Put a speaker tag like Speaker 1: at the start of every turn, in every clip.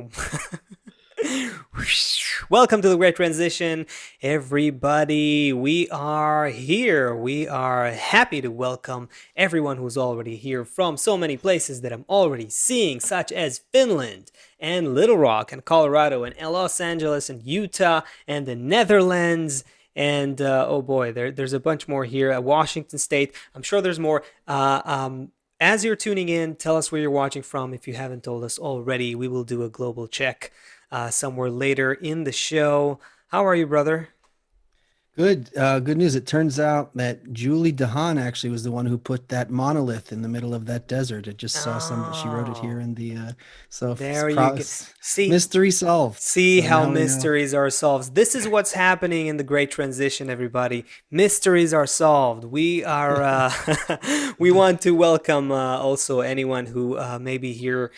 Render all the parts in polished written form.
Speaker 1: boom. Welcome to the Great Transition, everybody. We are here. We are happy to welcome everyone who's already here from so many places that I'm already seeing, such as Finland and Little Rock and Colorado and Los Angeles and Utah and the Netherlands. And oh boy, there's a bunch more here at Washington State. I'm sure there's more. As you're tuning in, tell us where you're watching from. If you haven't told us already, we will do a global check somewhere later in the show. How are you, brother?
Speaker 2: Good news. It turns out that Julie DeHaan actually was the one who put that monolith in the middle of that desert. It just saw she wrote it here
Speaker 1: Oh,
Speaker 2: in the, so
Speaker 1: there you go. See,
Speaker 2: mystery solved.
Speaker 1: see
Speaker 2: So
Speaker 1: how
Speaker 2: now we know.
Speaker 1: mysteries are solved. This is what's happening in the Great Transition, everybody. Mysteries are solved. We are. We want to welcome also anyone who may be here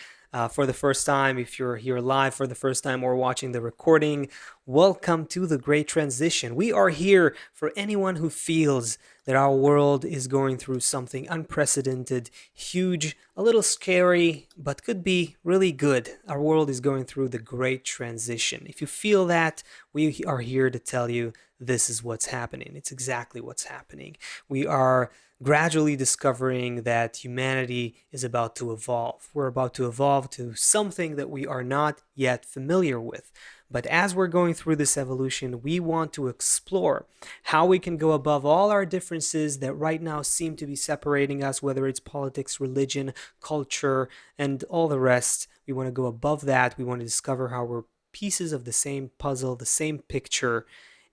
Speaker 1: for the first time. If you're here live for the first time or watching the recording, welcome to the Great Transition. We are here for anyone who feels that our world is going through something unprecedented, huge, a little scary, but could be really good. Our world is going through the Great Transition. If you feel that, we are here to tell you this is what's happening. It's exactly what's happening. We are gradually discovering that humanity is about to evolve. We're about to evolve to something that we are not yet familiar with. But as we're going through this evolution, we want to explore how we can go above all our differences that right now seem to be separating us, whether it's politics, religion, culture, and all the rest. We want to go above that. We want to discover how we're pieces of the same puzzle, the same picture.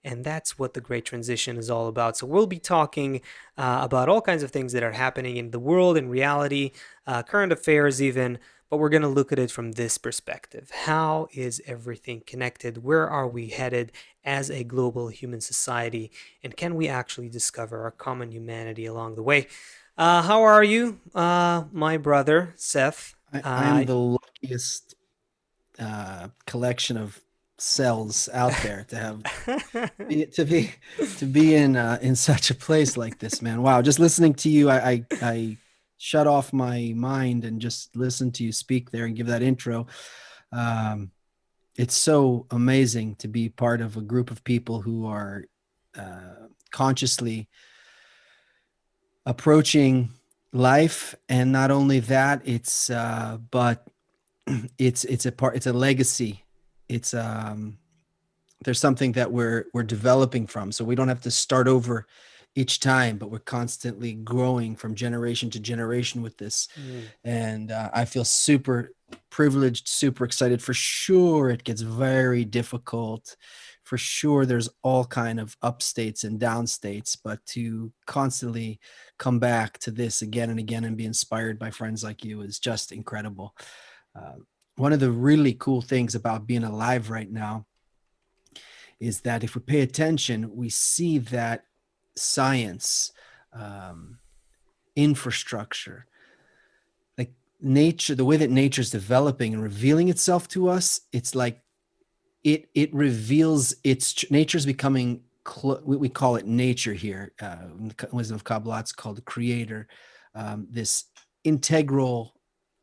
Speaker 1: And that's what the Great Transition is all about. So, we'll be talking about all kinds of things that are happening in the world, in reality, current affairs, even, but we're going to look at it from this perspective. How is everything connected? Where are we headed as a global human society? And can we actually discover our common humanity along the way? How are you, my brother, Seth?
Speaker 2: I am the luckiest collection of cells out there to have be, to be in such a place like this, man. Wow, just listening to you, I shut off my mind and just listen to you speak there and give that intro. Um, it's so amazing to be part of a group of people who are consciously approaching life, and not only that, but it's a legacy. It's there's something that we're developing from, so we don't have to start over each time, but we're constantly growing from generation to generation with this.
Speaker 1: Mm.
Speaker 2: And I feel super privileged, super excited. For sure it gets very difficult. For sure there's all kind of upstates and downstates, but to constantly come back to this again and again and be inspired by friends like you is just incredible. uh, One of the really cool things about being alive right now is that if we pay attention, we see that science, um, infrastructure, like nature, the way that nature is developing and revealing itself to us, it's like it reveals its nature is becoming. We call it nature here. In the wisdom of Kabbalah, it's called the creator. This integral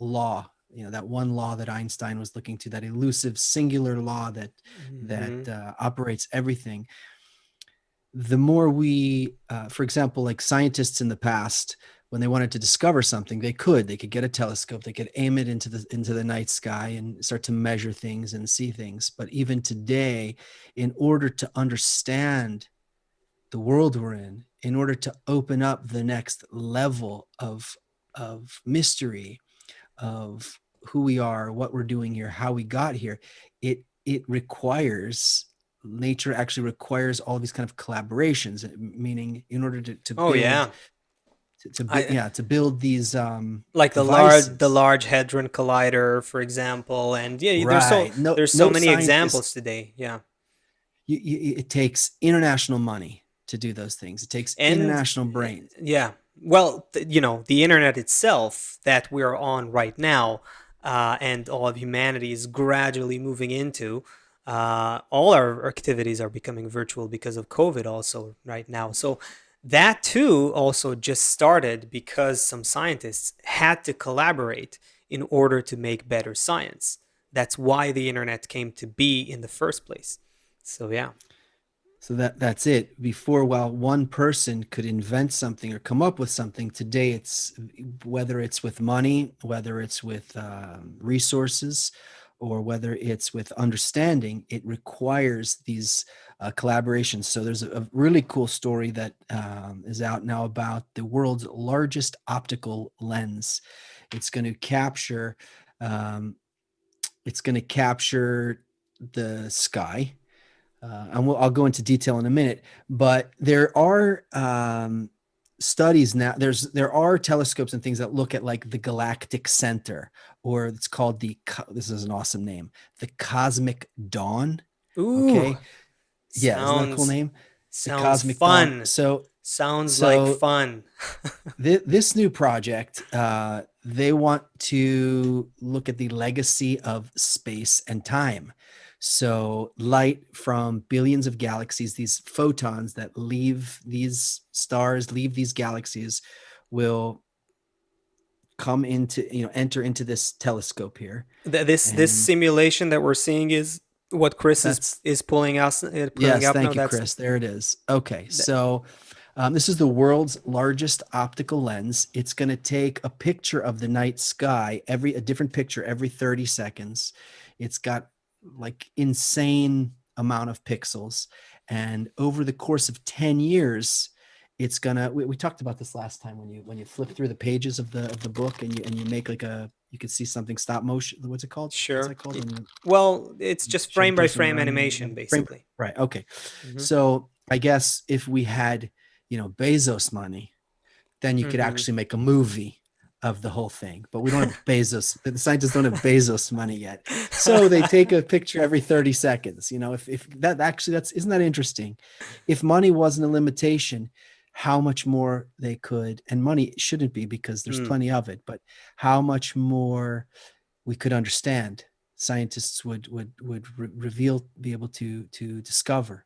Speaker 2: law, that one law that Einstein was looking to, that elusive singular law that
Speaker 1: Hmm.
Speaker 2: operates everything. The more we, for example, like scientists in the past, when they wanted to discover something, they could get a telescope, they could aim it into the night sky and start to measure things and see things. But even today, in order to understand the world we're in order to open up the next level of mystery, of who we are, what we're doing here, how we got here, it requires, nature actually requires all these kind of collaborations, meaning in order to
Speaker 1: Oh
Speaker 2: build
Speaker 1: yeah. I
Speaker 2: yeah, to build these
Speaker 1: like the
Speaker 2: devices.
Speaker 1: large hadron collider, for example, and yeah,
Speaker 2: Right. No,
Speaker 1: there's so
Speaker 2: no
Speaker 1: many
Speaker 2: scientist.
Speaker 1: examples today. Yeah.
Speaker 2: It takes international money to do those things. It takes
Speaker 1: And
Speaker 2: international brains.
Speaker 1: yeah, well, the internet itself that we're on right now, and all of humanity is gradually moving into. All our activities are becoming virtual because of COVID, also right now. So that too also just started because some scientists had to collaborate in order to make better science. That's why the internet came to be in the first place. So yeah.
Speaker 2: So that's it. Before, while one person could invent something or come up with something, today it's whether it's with money, whether it's with resources, or whether it's with understanding, it requires these collaborations. So there's a really cool story that is out now about the world's largest optical lens. It's going to capture, um, it's going to capture the sky, and I'll go into detail in a minute. But there are studies now. There are telescopes and things that look at like the galactic center, or it's called this is an awesome name, the cosmic dawn.
Speaker 1: Ooh,
Speaker 2: Okay, yeah, isn't that a cool
Speaker 1: sounds
Speaker 2: name? The
Speaker 1: sounds
Speaker 2: cosmic dawn.
Speaker 1: fun.
Speaker 2: So
Speaker 1: Sounds like
Speaker 2: so
Speaker 1: fun.
Speaker 2: this new project, they want to look at the legacy of space and time. So, light from billions of galaxies, these photons that leave these stars, leave these galaxies, will come into, enter into this telescope here.
Speaker 1: This
Speaker 2: And
Speaker 1: simulation that we're seeing is what Chris
Speaker 2: that's,
Speaker 1: is pulling us pulling
Speaker 2: yes,
Speaker 1: up. No,
Speaker 2: thank you,
Speaker 1: that's
Speaker 2: Chris. There it is. Okay,
Speaker 1: that,
Speaker 2: so this is the world's largest optical lens. It's going to take a picture of the night sky, a different picture every 30 seconds. It's got like insane amount of pixels, and over the course of 10 years, it's gonna. We talked about this last time when you flip through the pages of the book and you make like you could see something stop motion. What's it called? What's
Speaker 1: sure.
Speaker 2: that called when you
Speaker 1: Well, it's just
Speaker 2: show the
Speaker 1: frame by
Speaker 2: person
Speaker 1: frame
Speaker 2: running
Speaker 1: animation,
Speaker 2: frame?
Speaker 1: basically.
Speaker 2: Right. Okay.
Speaker 1: Hmm.
Speaker 2: So I guess if we had, Bezos money, then you could
Speaker 1: Hmm.
Speaker 2: actually make a movie of the whole thing. But we don't have Bezos. The scientists don't have Bezos money yet. So they take a picture every 30 seconds. If that actually, isn't that interesting? If money wasn't a limitation, how much more they could, and money shouldn't be because there's
Speaker 1: Mm.
Speaker 2: plenty of it, but how much more we could understand, scientists would reveal, be able to discover.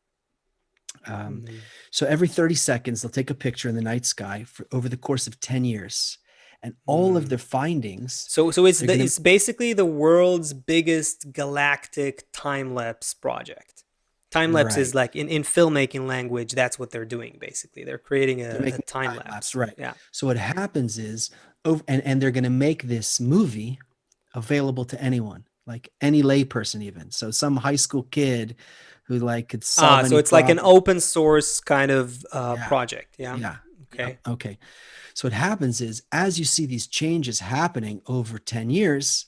Speaker 2: Um,
Speaker 1: Mm.
Speaker 2: so every 30 seconds, they'll take a picture in the night sky for over the course of 10 years. And all of
Speaker 1: Mm.
Speaker 2: their findings,
Speaker 1: So
Speaker 2: they're going to,
Speaker 1: it's basically the world's biggest galactic time lapse project. Time lapse is
Speaker 2: right.
Speaker 1: like in filmmaking language, that's what they're doing basically. They're creating
Speaker 2: They're
Speaker 1: a
Speaker 2: making
Speaker 1: time
Speaker 2: time lapse,
Speaker 1: lapse.
Speaker 2: right.
Speaker 1: Yeah.
Speaker 2: So what happens is, and they're going to make this movie available to anyone, like any layperson, even. So some high school kid who like could
Speaker 1: Ah,
Speaker 2: solve
Speaker 1: so
Speaker 2: any
Speaker 1: it's like an
Speaker 2: problem.
Speaker 1: open source kind of
Speaker 2: Yeah.
Speaker 1: project. Yeah.
Speaker 2: Yeah. Yep.
Speaker 1: Okay.
Speaker 2: Okay. So what happens is, as you see these changes happening over 10 years,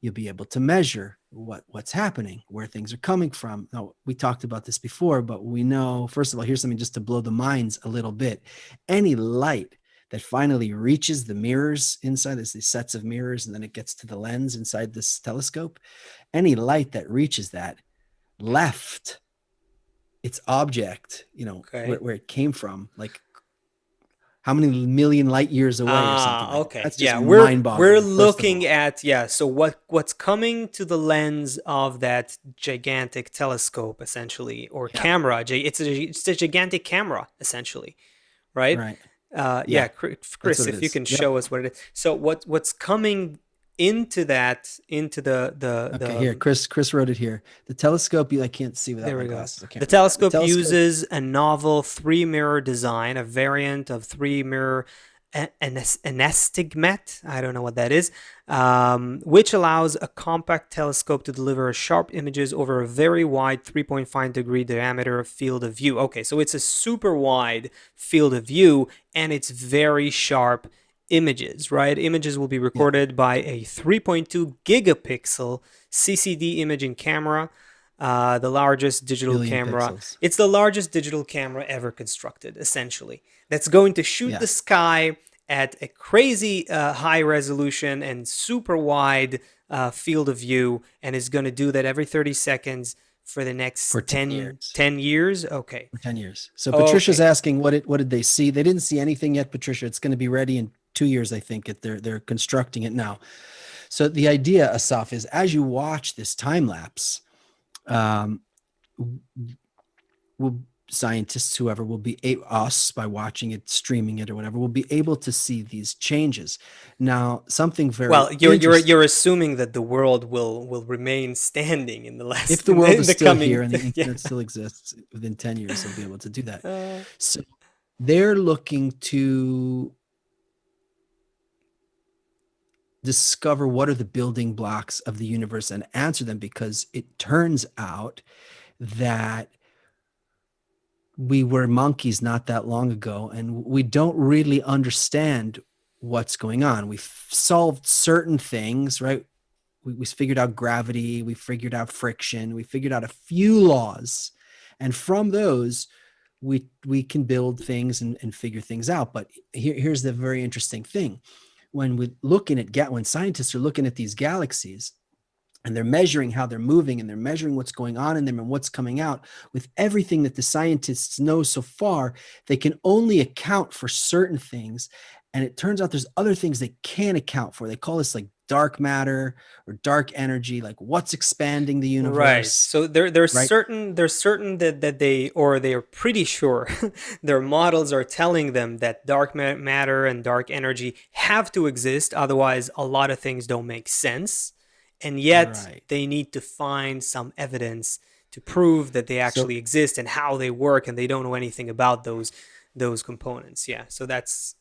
Speaker 2: you'll be able to measure what's happening, where things are coming from. Now, we talked about this before, but we know, first of all, here's something just to blow the minds a little bit. Any light that finally reaches the mirrors inside, there's these sets of mirrors, and then it gets to the lens inside this telescope. Any light that reaches that left its object,
Speaker 1: Okay.
Speaker 2: where it came from, like how many million light years away or something
Speaker 1: Ah,
Speaker 2: like that.
Speaker 1: okay.
Speaker 2: That's just
Speaker 1: Yeah, we're
Speaker 2: mind-boggling, first of
Speaker 1: looking
Speaker 2: all.
Speaker 1: at, yeah, so what's coming to the lens of that gigantic telescope essentially, or
Speaker 2: Yeah,
Speaker 1: camera. It's a gigantic camera essentially, right?
Speaker 2: right.
Speaker 1: Yeah,
Speaker 2: Yeah, that's
Speaker 1: Chris,
Speaker 2: what it
Speaker 1: if you
Speaker 2: is.
Speaker 1: can
Speaker 2: Yep.
Speaker 1: show us what it is. So what's coming into that into
Speaker 2: Okay, here, Chris wrote it here. The telescope, I can't see without
Speaker 1: there
Speaker 2: my
Speaker 1: we go.
Speaker 2: glasses. I can't
Speaker 1: The
Speaker 2: read that. The
Speaker 1: telescope
Speaker 2: telescope,
Speaker 1: uses a novel three mirror design, a variant of three mirror anastigmat. I don't know what that is, which allows a compact telescope to deliver sharp images over a very wide 3.5-degree diameter field of view. Okay, so it's a super wide field of view and it's very sharp images, right? Images will be
Speaker 2: yeah,
Speaker 1: recorded by a 3.2 gigapixel CCD imaging camera, the largest digital
Speaker 2: billion
Speaker 1: camera.
Speaker 2: pixels.
Speaker 1: It's the largest digital camera ever constructed, essentially. That's going to shoot the
Speaker 2: Yeah,
Speaker 1: sky at a crazy high resolution and super wide field of view, and is going to do that every 30 seconds for the
Speaker 2: for
Speaker 1: next
Speaker 2: 10
Speaker 1: 10,
Speaker 2: years.
Speaker 1: 10 years. Okay.
Speaker 2: For 10 years. So Patricia's
Speaker 1: Okay.
Speaker 2: asking what did they see? They didn't see anything yet, Patricia. It's going to be ready in 2 years, I think. They're constructing it now. So the idea, Asaf, is as you watch this time lapse, um, will scientists, whoever will be us by watching it, streaming it, or whatever, will be able to see these changes. Now, something very
Speaker 1: Well, you're
Speaker 2: interesting.
Speaker 1: assuming that the world will remain standing in the
Speaker 2: If
Speaker 1: last
Speaker 2: the world
Speaker 1: in
Speaker 2: is
Speaker 1: the
Speaker 2: still here
Speaker 1: coming
Speaker 2: and the
Speaker 1: yeah.
Speaker 2: internet still exists, within 10 years, they'll be able to do that.
Speaker 1: Uh,
Speaker 2: So they're looking to discover what are the building blocks of the universe and answer them, because it turns out that we were monkeys not that long ago and we don't really understand what's going on. We've solved certain things, right? We figured out gravity, we figured out friction, we figured out a few laws. And from those, we can build things and figure things out. But here's the very interesting thing. When scientists are looking at these galaxies, and they're measuring how they're moving, and they're measuring what's going on in them and what's coming out, with everything that the scientists know so far, they can only account for certain things. And it turns out there's other things they can't account for. They call this like dark matter or dark energy, like what's expanding the
Speaker 1: right.
Speaker 2: universe,
Speaker 1: So there's
Speaker 2: right?
Speaker 1: certain that they are pretty sure their models are telling them that matter and dark energy have to exist, otherwise a lot of things don't make sense. And yet
Speaker 2: Right.
Speaker 1: they need to find some evidence to prove that they
Speaker 2: So
Speaker 1: actually exist and how they work, and they don't know anything about those components. Yeah. So that's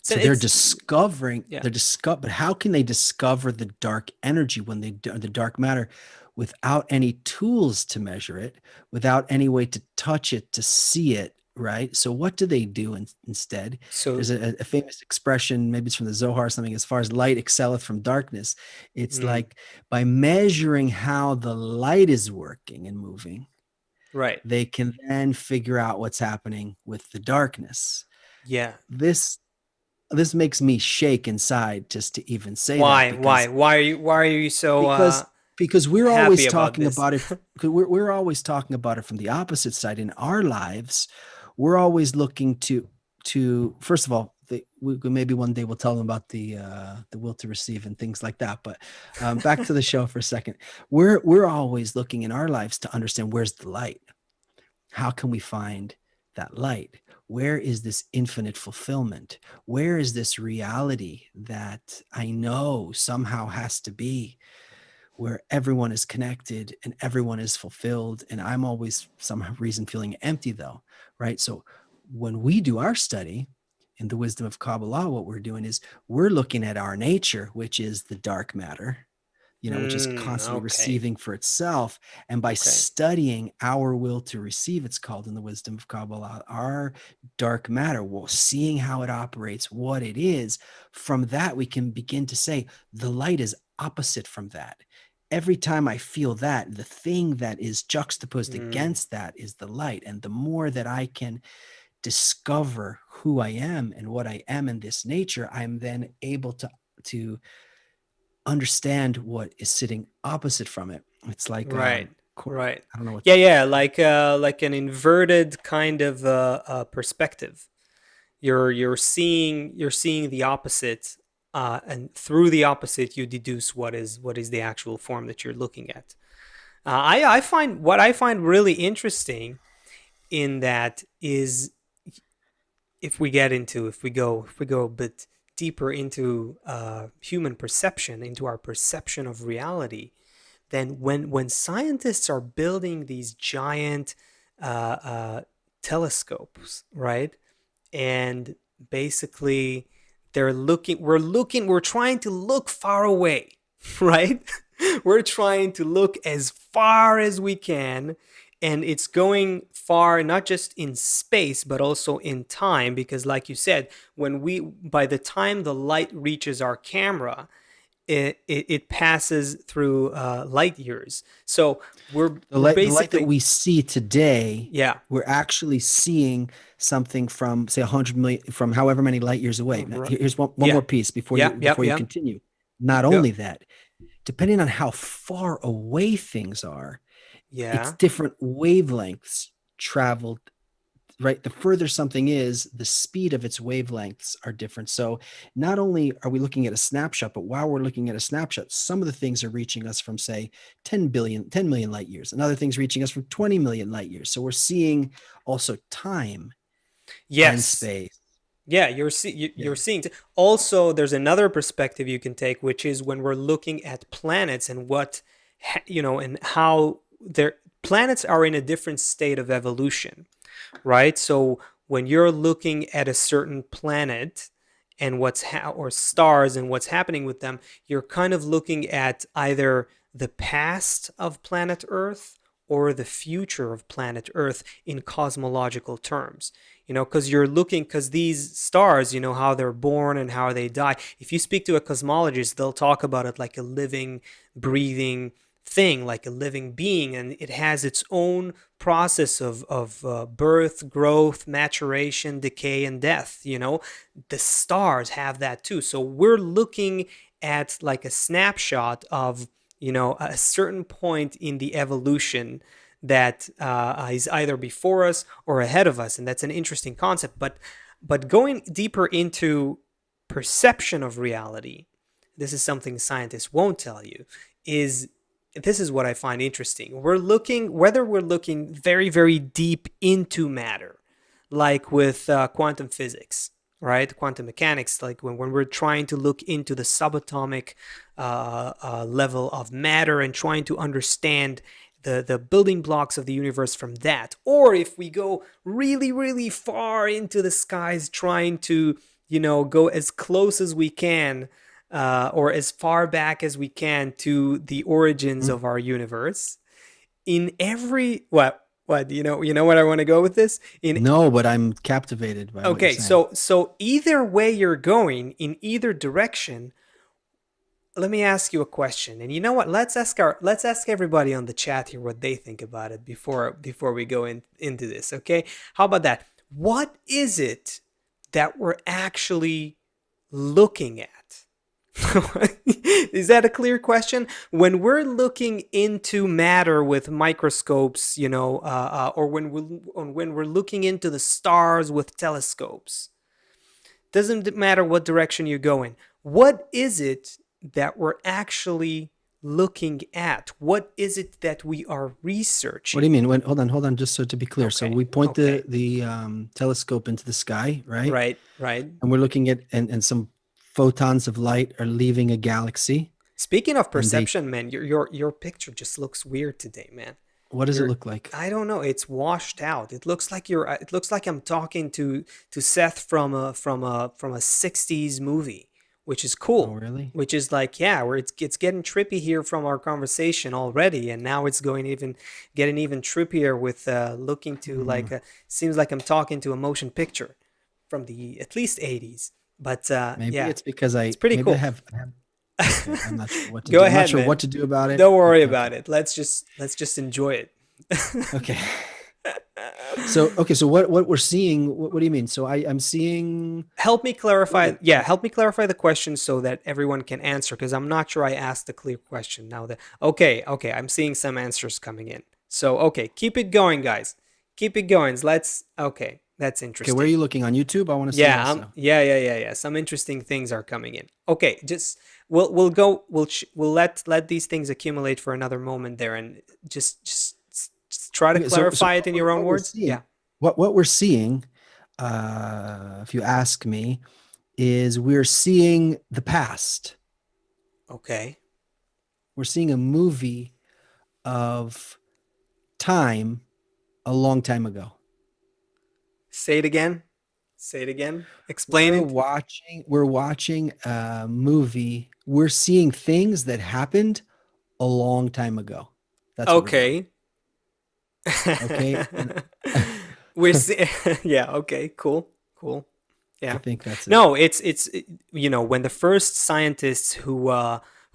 Speaker 1: so
Speaker 2: so they're
Speaker 1: it's
Speaker 2: discovering
Speaker 1: yeah.
Speaker 2: but how can they discover the dark energy when they do the dark matter without any tools to measure it, without any way to touch it, to see it, right? So what do they do instead?
Speaker 1: So
Speaker 2: There's a famous expression, maybe it's from the Zohar or something, as far as light excelleth from darkness. It's
Speaker 1: mm,
Speaker 2: like by measuring how the light is working and moving,
Speaker 1: right.
Speaker 2: they can then figure out what's happening with the darkness.
Speaker 1: Yeah.
Speaker 2: This makes me shake inside just to even say that,
Speaker 1: Why? Why are you so
Speaker 2: because because we're
Speaker 1: happy
Speaker 2: always
Speaker 1: about
Speaker 2: talking
Speaker 1: this?
Speaker 2: about it, we're always talking about it from the opposite side in our lives. We're always looking to first of all, maybe one day we'll tell them about the will to receive and things like that. But back to the show for a second. We're always looking in our lives to understand where's the light. How can we find that light? Where is this infinite fulfillment? Where is this reality that I know somehow has to be, where everyone is connected and everyone is fulfilled? And I'm always, some reason, feeling empty, though, right? So when we do our study in the wisdom of Kabbalah, what we're doing is we're looking at our nature, which is the dark matter, which is constantly
Speaker 1: Okay.
Speaker 2: receiving for itself. And by
Speaker 1: Okay.
Speaker 2: studying our will to receive, it's called in the wisdom of Kabbalah, our dark matter, well, seeing how it operates, what it is, from that, we can begin to say the light is opposite from that. Every time I feel that, the thing that is juxtaposed
Speaker 1: Mm,
Speaker 2: against that is the light. And the more that I can discover who I am and what I am in this nature, I'm then able to understand what is sitting opposite from it. It's like
Speaker 1: right. Right.
Speaker 2: I don't know what
Speaker 1: Yeah, yeah, like an inverted kind of perspective. You're seeing the opposite, and through the opposite you deduce what is the actual form that you're looking at. I find really interesting in that is, if we go a bit deeper into human perception, into our perception of reality, then when scientists are building these giant uh, telescopes, right? And basically we're trying to look far away, right? We're trying to look as far as we can, and it's going far not just in space but also in time, because like you said, by the time the light reaches our camera, it passes through light years. So we're
Speaker 2: the light that
Speaker 1: basically,
Speaker 2: we see today.
Speaker 1: yeah.
Speaker 2: We're actually seeing something from, say, 100 million, from however many light years away. Now, here's one
Speaker 1: Yeah.
Speaker 2: more piece before
Speaker 1: Yeah.
Speaker 2: you
Speaker 1: Yep.
Speaker 2: continue. Not
Speaker 1: Go.
Speaker 2: only that, depending on how far away things are, it's
Speaker 1: Yeah.
Speaker 2: different wavelengths traveled right, the further something is, the speed of its wavelengths are different. So not only are we looking at a snapshot, but while we're looking at a snapshot, some of the things are reaching us from, say, 10 million light years, and other things reaching us from 20 million light years. So we're seeing also time and
Speaker 1: Yes.
Speaker 2: space.
Speaker 1: Yeah,
Speaker 2: Yeah.
Speaker 1: you're seeing. Also, there's another perspective you can take, which is when we're looking at planets and and how their planets are in a different state of evolution, right? So when you're looking at a certain planet and or stars and what's happening with them, you're kind of looking at either the past of planet Earth or the future of planet Earth in cosmological terms. Because because these stars, how they're born and how they die. If you speak to a cosmologist, they'll talk about it like a living, breathing thing, like a living being, and it has its own process of birth, growth, maturation, decay, and death. The stars have that too. So we're looking at like a snapshot of a certain point in the evolution that is either before us or ahead of us, and that's an interesting concept. But going deeper into perception of reality, this is something scientists won't tell you, is this is what I find interesting. Whether we're looking very, very deep into matter, like with quantum physics, right? Quantum mechanics, like when we're trying to look into the subatomic level of matter and trying to understand the building blocks of the universe from that. Or if we go really, really far into the skies, trying to, go as close as we can or as far back as we can to the origins
Speaker 2: Mm.
Speaker 1: of our universe. In every what you know what I want to go with this in.
Speaker 2: No, but I'm captivated by what you're
Speaker 1: Okay,
Speaker 2: saying.
Speaker 1: so either way you're going in either direction, let me ask you a question. And you know what? Let's ask everybody on the chat here what they think about it before we go into this. Okay, how about that? What is it that we're actually looking at? Is that a clear question? When we're looking into matter with microscopes, or when we're looking into the stars with telescopes, doesn't matter what direction you're going. What is it that we're actually looking at? What is it that we are
Speaker 2: What do you
Speaker 1: researching?
Speaker 2: mean? Hold on, just so to be clear. So
Speaker 1: Okay,
Speaker 2: we point
Speaker 1: okay,
Speaker 2: the telescope into the sky, right?
Speaker 1: right, right.
Speaker 2: And we're looking at, and some photons of light are leaving a galaxy,
Speaker 1: Speaking of
Speaker 2: and they,
Speaker 1: perception, man, your picture just looks weird today, man.
Speaker 2: what does it
Speaker 1: You're
Speaker 2: look like?
Speaker 1: I don't know. It's washed out. It looks like you're. It looks like I'm talking to Seth from a '60s movie, which is
Speaker 2: Oh,
Speaker 1: cool.
Speaker 2: really?
Speaker 1: Which is like, yeah, where it's getting trippy here from our conversation already, and now it's getting even trippier with looking to
Speaker 2: Hmm.
Speaker 1: like seems like I'm talking to a motion picture from the at least '80s. But
Speaker 2: Maybe
Speaker 1: yeah,
Speaker 2: it's because
Speaker 1: it's pretty cool.
Speaker 2: I have, okay, I'm not sure what to
Speaker 1: Go
Speaker 2: do. I'm not
Speaker 1: ahead,
Speaker 2: sure what
Speaker 1: man.
Speaker 2: to do about it,
Speaker 1: Don't
Speaker 2: but
Speaker 1: worry
Speaker 2: okay.
Speaker 1: about it. Let's just enjoy it.
Speaker 2: Okay. So, okay, so what we're seeing, what do you mean? So I'm seeing,
Speaker 1: Help me clarify.
Speaker 2: like,
Speaker 1: Yeah, help me clarify the question so that everyone can answer, because I'm not sure I asked a clear question. Now that okay, I'm seeing some answers coming in. So okay, keep it going, guys. Keep it going. Let's. Okay, that's
Speaker 2: okay, where are
Speaker 1: interesting.
Speaker 2: you looking on YouTube? I want to see
Speaker 1: Yeah,
Speaker 2: also.
Speaker 1: yeah. Some interesting things are coming in. Okay, just we'll go. We'll let these things accumulate for another moment there, and just try to
Speaker 2: Okay, so
Speaker 1: clarify it in your own
Speaker 2: what we're
Speaker 1: words.
Speaker 2: seeing,
Speaker 1: Yeah.
Speaker 2: what we're seeing, if you ask me, is we're seeing the past.
Speaker 1: Okay.
Speaker 2: We're seeing a movie of time a long time ago.
Speaker 1: Say it again. Say it again. Explain it.
Speaker 2: We're watching a movie. We're seeing things that happened a long time ago. That's what we're doing.
Speaker 1: Okay.
Speaker 2: Okay. And
Speaker 1: We're see- yeah, okay, cool. Cool.
Speaker 2: I
Speaker 1: Yeah.
Speaker 2: think that's it.
Speaker 1: No, when the first scientists who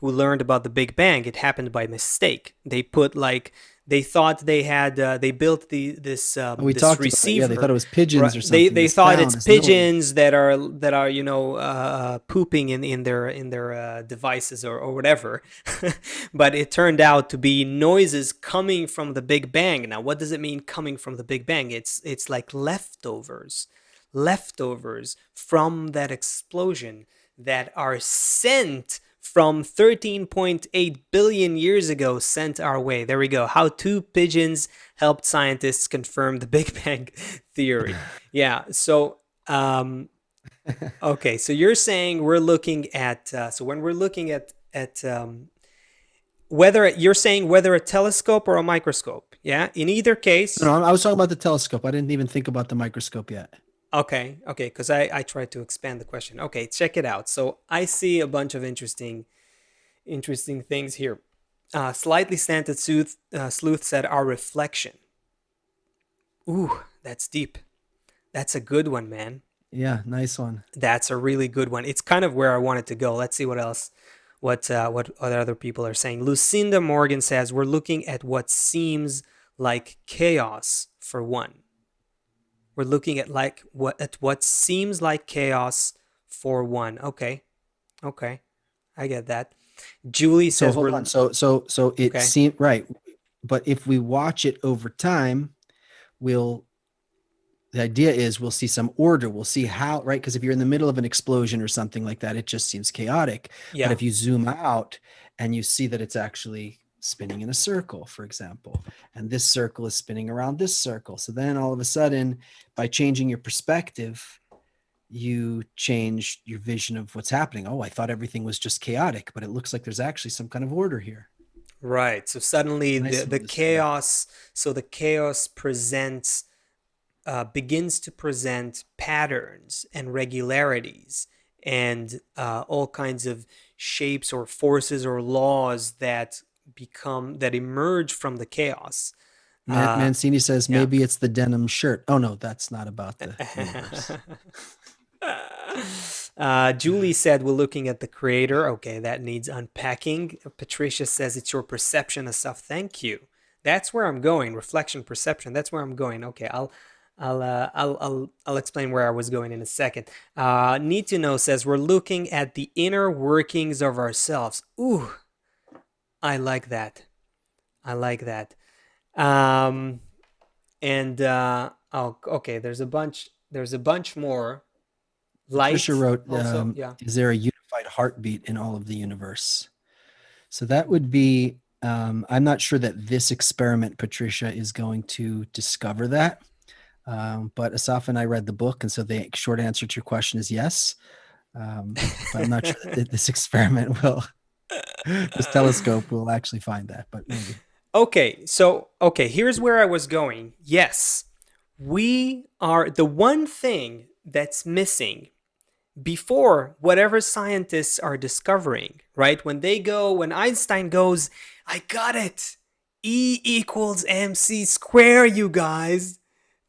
Speaker 1: learned about the Big Bang, it happened by mistake. They put like They thought they had they built
Speaker 2: We
Speaker 1: this
Speaker 2: talked about that. Yeah, they thought
Speaker 1: receiver.
Speaker 2: it was pigeons
Speaker 1: Right?
Speaker 2: or
Speaker 1: They
Speaker 2: something.
Speaker 1: they
Speaker 2: This
Speaker 1: thought
Speaker 2: sound,
Speaker 1: it's
Speaker 2: this noise.
Speaker 1: pigeons that are pooping in their devices or whatever, but it turned out to be noises coming from the Big Bang. Now, what does it mean coming from the Big Bang? It's like leftovers from that explosion that are sent from 13.8 billion years ago, sent our way. There we go. How two pigeons helped scientists confirm the Big Bang theory. Yeah. So, okay. So you're saying we're looking at, so when we're looking at whether you're saying whether a telescope or a microscope. Yeah. In either
Speaker 2: No,
Speaker 1: case,
Speaker 2: no, I was talking about the telescope. I didn't even think about the microscope yet.
Speaker 1: okay. Because I tried to expand the question. Okay. Check it out. So I see a bunch of interesting things here. Slightly slanted sleuth said our reflection. Ooh, that's deep. That's a good one, man.
Speaker 2: Yeah, nice one.
Speaker 1: That's a really good one. It's kind of where I wanted to go. Let's see what else, what other people are saying. Lucinda Morgan says we're looking at what seems like chaos for one. We're looking at what seems like chaos for one. Okay, I get that. Julie
Speaker 2: So
Speaker 1: says
Speaker 2: hold
Speaker 1: we're
Speaker 2: on. So it
Speaker 1: okay.
Speaker 2: seemed right, but if we watch it over time, we'll the idea is we'll see some order. We'll see how, right? Because if you're in the middle of an explosion or something like that, it just seems chaotic. But
Speaker 1: Yeah,
Speaker 2: if you zoom out and you see that it's actually spinning in a circle, for example, and this circle is spinning around this circle. So then all of a sudden, by changing your perspective, you change your vision of what's happening. Oh, I thought everything was just chaotic, but it looks like there's actually some kind of order here.
Speaker 1: right. So suddenly
Speaker 2: Nice
Speaker 1: the
Speaker 2: of you to say that.
Speaker 1: chaos, so the chaos presents begins to present patterns and regularities and all kinds of shapes or forces or laws that emerge from the chaos. Uh,
Speaker 2: Mancini says
Speaker 1: yeah.
Speaker 2: maybe it's the denim shirt. Oh no, that's not about the universe.
Speaker 1: Julie said we're looking at the creator. Okay, that needs unpacking. Patricia says it's your perception of stuff. Thank you. That's where I'm going. Reflection, perception. That's where I'm going. Okay, I'll explain where I was going in a second. Need to know says we're looking at the inner workings of ourselves. Ooh, I like that. I like that. Um, and oh, okay. There's a bunch more.
Speaker 2: Patricia
Speaker 1: Light
Speaker 2: wrote,
Speaker 1: also. Yeah.
Speaker 2: "Is there a unified heartbeat in all of the universe?" So that would be. I'm not sure that this experiment, Patricia, is going to discover that. But Asaf and I read the book, and so the short answer to your question is yes. But I'm not sure that this experiment will, this telescope will actually find that, but maybe.
Speaker 1: Okay, here's where I was going. Yes, we are the one thing that's missing before whatever scientists are discovering, right? When Einstein goes, I got it. E equals mc square, you guys.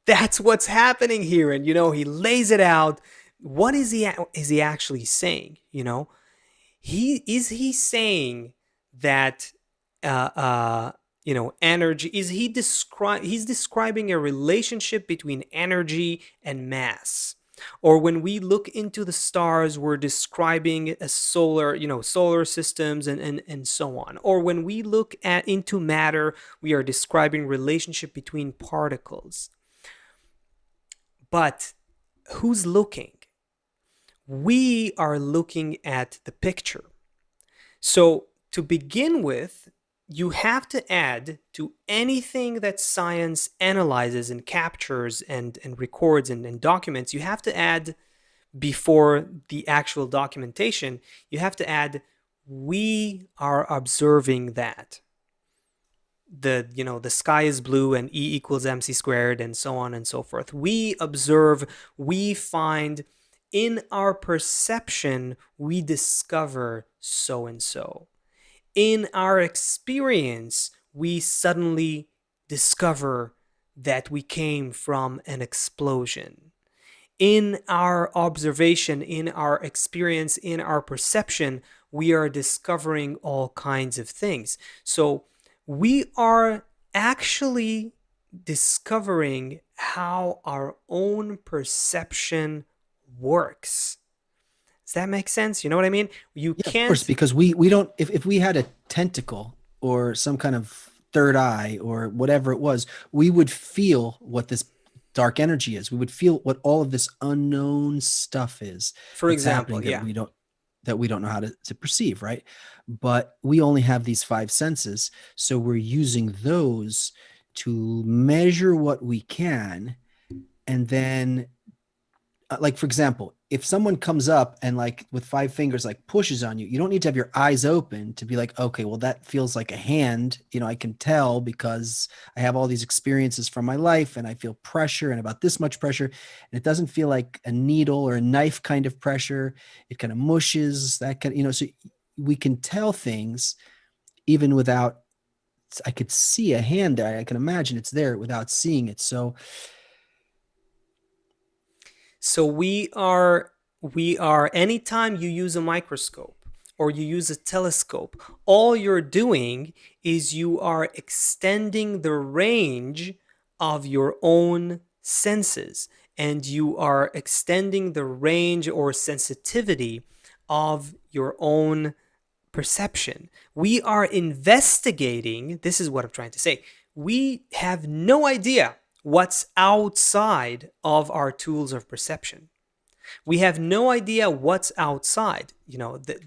Speaker 1: That's what's happening here. And he lays it out. What is he actually saying? He saying that uh, uh, energy is he's describing a relationship between energy and mass, or when we look into the stars we're describing a solar systems and so on, or when we look at into matter we are describing relationship between particles. But who's looking? We are looking at the picture. So, to begin with, you have to add to anything that science analyzes and captures and records and documents, you have to add before the actual documentation, you have to add, we are observing that. The sky is blue and E equals mc squared and so on and so forth. We observe, we find in our perception, we discover so and so. In our experience, we suddenly discover that we came from an explosion. In our observation, in our experience, in our perception, we are discovering all kinds of things. So we are actually discovering how our own perception works. Does that make sense? You know what I mean? You
Speaker 2: Yeah, of course,
Speaker 1: can't.
Speaker 2: because we don't, if we had a tentacle or some kind of third eye or whatever it was, we would feel what this dark energy is. We would feel what all of this unknown stuff is
Speaker 1: For
Speaker 2: that's happening
Speaker 1: example, yeah.
Speaker 2: that we don't know how to perceive, right? But we only have these five senses, so we're using those to measure what we can, and then like for example, if someone comes up and like with five fingers like pushes on you, you don't need to have your eyes open to be like, okay, well that feels like a hand. I can tell because I have all these experiences from my life and I feel pressure and about this much pressure, and it doesn't feel like a needle or a knife kind of pressure. It kind of mushes that kind of, so we can tell things even without, I could see a hand there. I can imagine it's there without seeing it. So
Speaker 1: So we are anytime you use a microscope or you use a telescope, all you're doing is you are extending the range of your own senses, and you are extending the range or sensitivity of your own perception. We are investigating, this is what I'm trying to say. We have no idea what's outside of our tools of perception. We have no idea what's outside.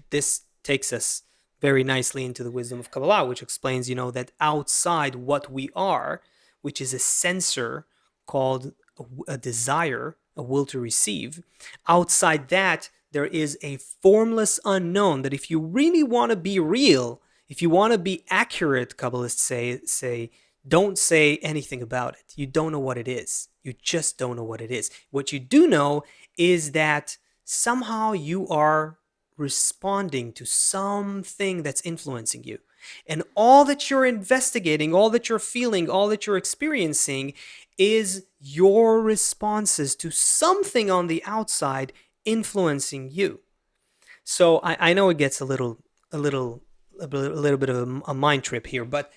Speaker 1: This takes us very nicely into the wisdom of Kabbalah, which explains, that outside what we are, which is a sensor called a desire, a will to receive, outside that, there is a formless unknown that if you really want to be real, if you want to be accurate, Kabbalists say don't say anything about it. You don't know what it is. You just don't know what it is. What you do know is that somehow you are responding to something that's influencing you. And all that you're investigating, all that you're feeling, all that you're experiencing is your responses to something on the outside influencing you. So I know it gets a little bit of a mind trip here, but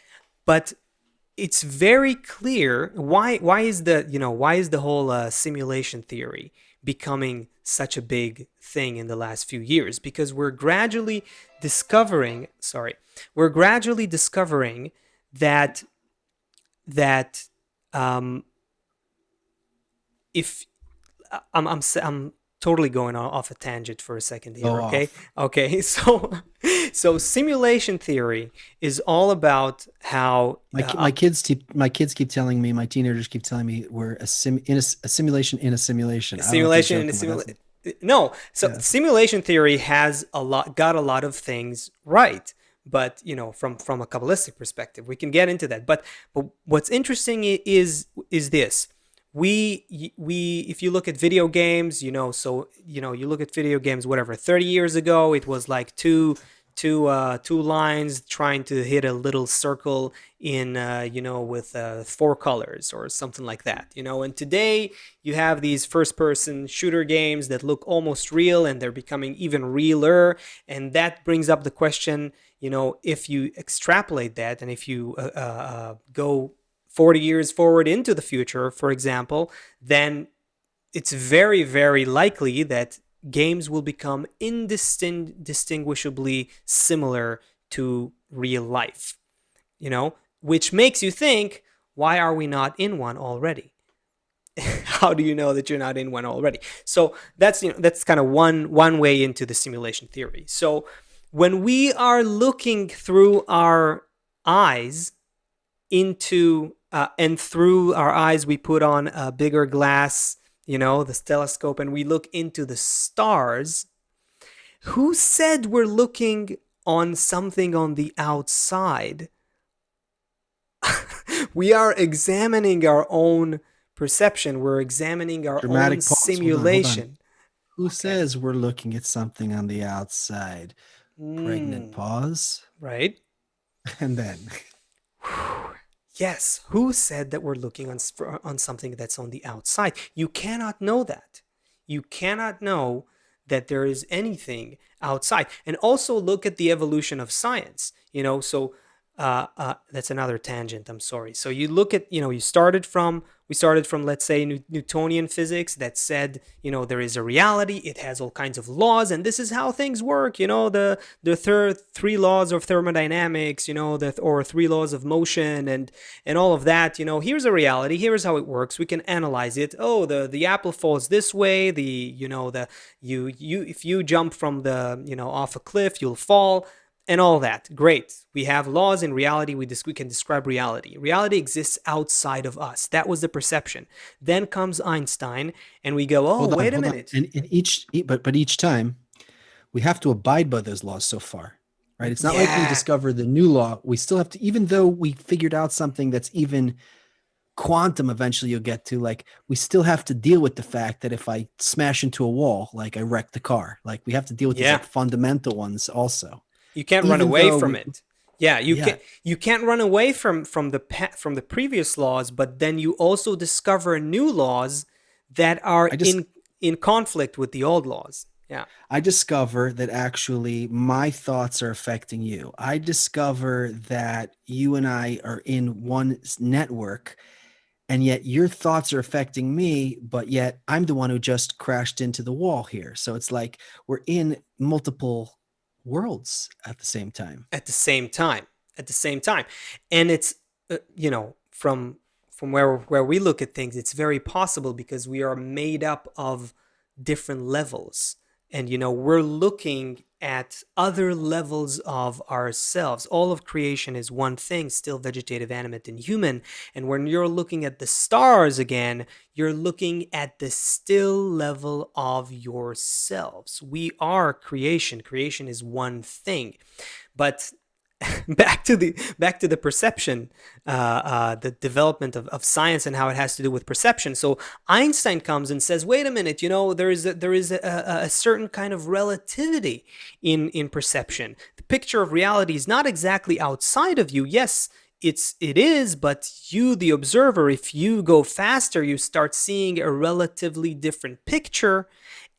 Speaker 1: it's very clear why is the whole simulation theory becoming such a big thing in the last few years, because we're gradually discovering that um if I'm totally going off a tangent for a second
Speaker 2: go
Speaker 1: here. Okay,
Speaker 2: off.
Speaker 1: okay. So simulation theory is all about how
Speaker 2: My kids keep telling me, my teenagers keep telling me we're a simulation in a simulation. I don't know if they're
Speaker 1: simulation and
Speaker 2: joking, but that's
Speaker 1: no. So
Speaker 2: yeah.
Speaker 1: simulation theory has got a lot of things right, but from a kabbalistic perspective we can get into that. But what's interesting is this. We if you look at video games, you look at video games, whatever, 30 years ago it was like two lines trying to hit a little circle in with four colors or something like that. And today you have these first person shooter games that look almost real, and they're becoming even realer. And that brings up the question, if you extrapolate that, and if you go 40 years forward into the future, for example, then it's very, very likely that games will become indistinguishably similar to real life, which makes you think, why are we not in one already? How do you know that you're not in one already? So that's kind of one way into the simulation theory. So when we are looking through our eyes into and through our eyes we put on a bigger glass, the telescope, and we look into the stars. Who said we're looking on something on the outside? We are examining our own perception. We're examining our own
Speaker 2: Dramatic pause. Hold on.
Speaker 1: simulation.
Speaker 2: Who
Speaker 1: Okay.
Speaker 2: says we're looking at something on the outside? Pregnant
Speaker 1: Mm,
Speaker 2: pause.
Speaker 1: right.
Speaker 2: And then
Speaker 1: Yes, who said that we're looking on something that's on the outside? You cannot know that. You cannot know that there is anything outside. And also look at the evolution of science. So That's another tangent. I'm sorry. So you look at, we started from, let's say, Newtonian physics that said, there is a reality. It has all kinds of laws, and this is how things work. The three laws of thermodynamics. Or three laws of motion, and all of that. Here's a reality. Here's how it works. We can analyze it. Oh, the apple falls this way. The if you jump from off a cliff, you'll fall and all that. Great. We have laws in reality. We can describe reality. Reality exists outside of us. That was the perception. Then comes Einstein, and we go, oh, wait a
Speaker 2: Hold on.
Speaker 1: minute.
Speaker 2: And but each time we have to abide by those laws so far, right? It's not like we
Speaker 1: Yeah,
Speaker 2: discover the new law. We still have to, even though we figured out something that's even quantum, eventually you'll get to, like, we still have to deal with the fact that if I smash into a wall, like I wreck the car, like we have to deal with these
Speaker 1: yeah.
Speaker 2: like fundamental ones also,
Speaker 1: You can't run
Speaker 2: even
Speaker 1: away
Speaker 2: though
Speaker 1: from
Speaker 2: we,
Speaker 1: it. Yeah,
Speaker 2: yeah,
Speaker 1: you can't run away from the previous laws, but then you also discover new laws that are
Speaker 2: I just
Speaker 1: in conflict with the old laws. Yeah.
Speaker 2: I discover that actually my thoughts are affecting you. I discover that you and I are in one network, and yet your thoughts are affecting me, but yet I'm the one who just crashed into the wall here. So it's like we're in multiple worlds at the same time.
Speaker 1: At the same time, and it's from where we look at things, it's very possible because we are made up of different levels, and we're looking at other levels of ourselves. All of creation is one thing, still vegetative, animate, and human. And when you're looking at the stars again, you're looking at the still level of yourselves. We are creation. Creation is one thing. But back to the perception, the development of science and how it has to do with perception. So Einstein comes and says, "Wait a minute, there is a certain kind of relativity in perception. The picture of reality is not exactly outside of you. Yes, it is, but you, the observer, if you go faster, you start seeing a relatively different picture,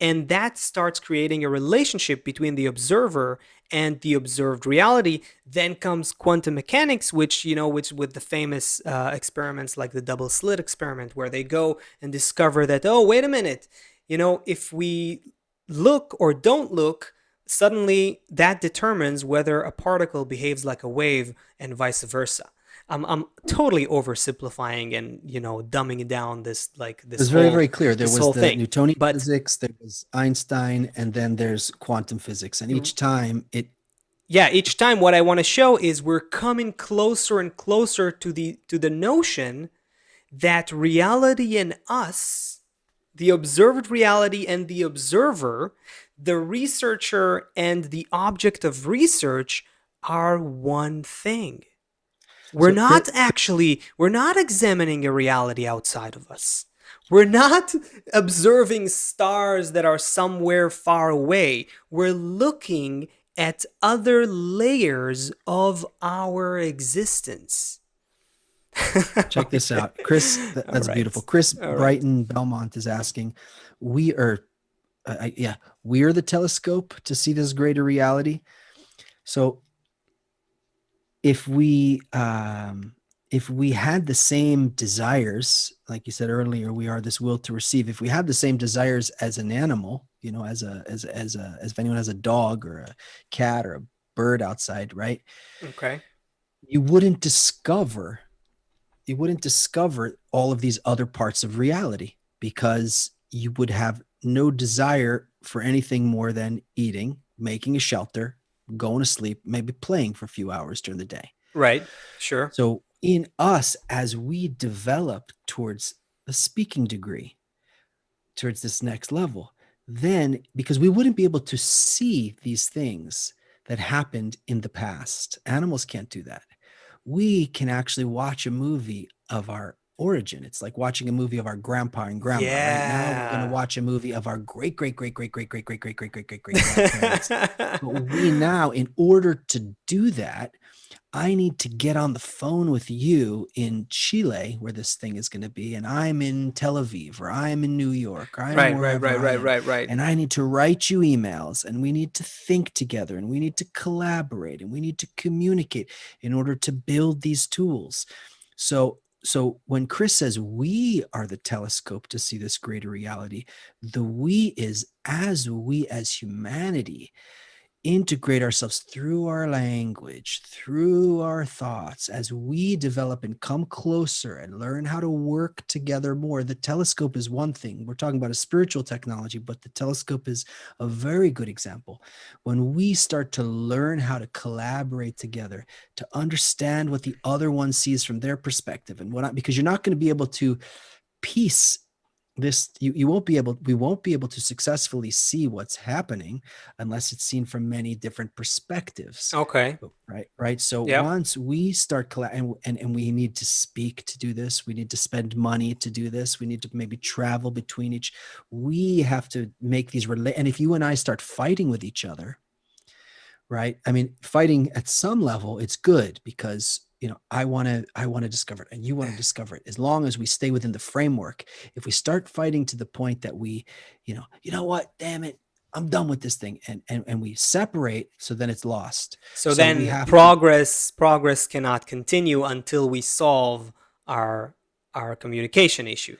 Speaker 1: and that starts creating a relationship between the observer and the observed reality. Then comes quantum mechanics, which with the famous experiments like the double slit experiment, where they go and discover that, oh, wait a minute, if we look or don't look, suddenly that determines whether a particle behaves like a wave and vice versa. I'm totally oversimplifying and dumbing down this, like,
Speaker 2: It was very, very clear. There
Speaker 1: this
Speaker 2: was
Speaker 1: whole
Speaker 2: the
Speaker 1: thing.
Speaker 2: Newtonian
Speaker 1: But
Speaker 2: physics, there was Einstein, and then there's quantum physics. And each time it,
Speaker 1: yeah, each time what I want to show is we're coming closer and closer to the notion that reality and us, the observed reality and the observer, the researcher and the object of research, are one thing. We're
Speaker 2: so Chris,
Speaker 1: not actually, we're not examining a reality outside of us. We're not observing stars that are somewhere far away. We're looking at other layers of our existence.
Speaker 2: check this out. Chris,
Speaker 1: All
Speaker 2: that's beautiful.
Speaker 1: right.
Speaker 2: Chris
Speaker 1: All right.
Speaker 2: Brighton Belmont is asking, we are, yeah, we are the telescope to see this greater reality. So if we had the same desires, like you said earlier, we are this will to receive. If we had the same desires as an animal, as if anyone has a dog or a cat or a bird outside, right?
Speaker 1: Okay.
Speaker 2: You wouldn't discover all of these other parts of reality because you would have no desire for anything more than eating, making a shelter, going to sleep, maybe playing for a few hours during the day.
Speaker 1: Right. Sure.
Speaker 2: So in us, as we develop towards a speaking degree, towards this next level, then because we wouldn't be able to see these things that happened in the past, animals can't do that. We can actually watch a movie of our origin. It's like watching a movie of our grandpa and grandma. Right now, we're going to
Speaker 1: Yeah.
Speaker 2: watch a movie of our great, great, great, great, great, great, great, great, great, great, great, great grandparents. But we now, in order to do that, I need to get on the phone with you in Chile, where this thing is going to be, and I'm in Tel Aviv, or I'm in New York, or I'm
Speaker 1: Right, right,
Speaker 2: wherever
Speaker 1: right,
Speaker 2: I
Speaker 1: right,
Speaker 2: am.
Speaker 1: right, right.
Speaker 2: And I need to write you emails, and we need to think together, and we need to collaborate, and we need to communicate in order to build these tools. So when Chris says we are the telescope to see this greater reality, the we is as we as humanity integrate ourselves through our language, through our thoughts, as we develop and come closer and learn how to work together more. The telescope is one thing. We're talking about a spiritual technology, but the telescope is a very good example. When we start to learn how to collaborate together, to understand what the other one sees from their perspective and whatnot, because you're not going to be able to piece this, you won't be able we won't be able to successfully see what's happening unless it's seen from many different perspectives.
Speaker 1: Okay.
Speaker 2: Right. So
Speaker 1: Yep.
Speaker 2: once we start and we need to speak to do this, we need to spend money to do this, we need to maybe travel between each, we have to make these and if you and I start fighting with each other, right? I mean, fighting at some level, it's good because I want to discover it and you want to discover it. As long as we stay within the framework, if we start fighting to the point that we, what, damn it, I'm done with this thing, and we separate, so then it's lost.
Speaker 1: So
Speaker 2: So we
Speaker 1: then
Speaker 2: have to.
Speaker 1: progress cannot continue until we solve our communication issue.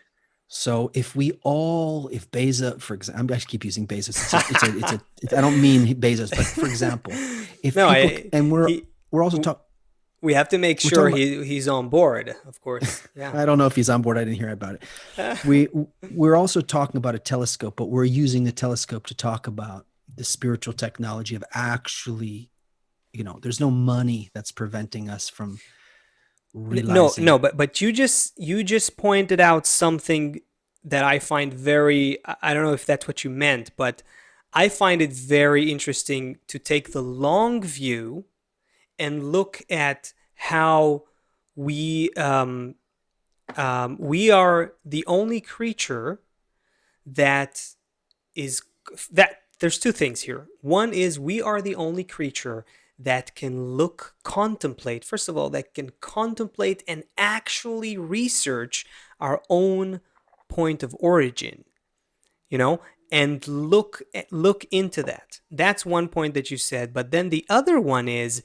Speaker 2: So if Bezos, for example, I keep using Bezos. I don't mean Bezos, but for example, if
Speaker 1: No,
Speaker 2: people,
Speaker 1: I
Speaker 2: and
Speaker 1: he
Speaker 2: we're also talking.
Speaker 1: we have to make
Speaker 2: We're
Speaker 1: sure
Speaker 2: talking about.
Speaker 1: he's on board, of course. Yeah.
Speaker 2: I don't know if he's on board. I didn't hear about it. We're also talking about a telescope, but we're using the telescope to talk about the spiritual technology of actually, there's no money that's preventing us from
Speaker 1: No,
Speaker 2: realizing.
Speaker 1: no, but you just pointed out something that I find very, I don't know if that's what you meant, but I find it very interesting to take the long view and look at how we we are the only creature that is that there's two things here. One is we are the only creature that can contemplate, first of all, that can contemplate and actually research our own point of origin, you know, and look into that. That's one point that you said, but then the other one is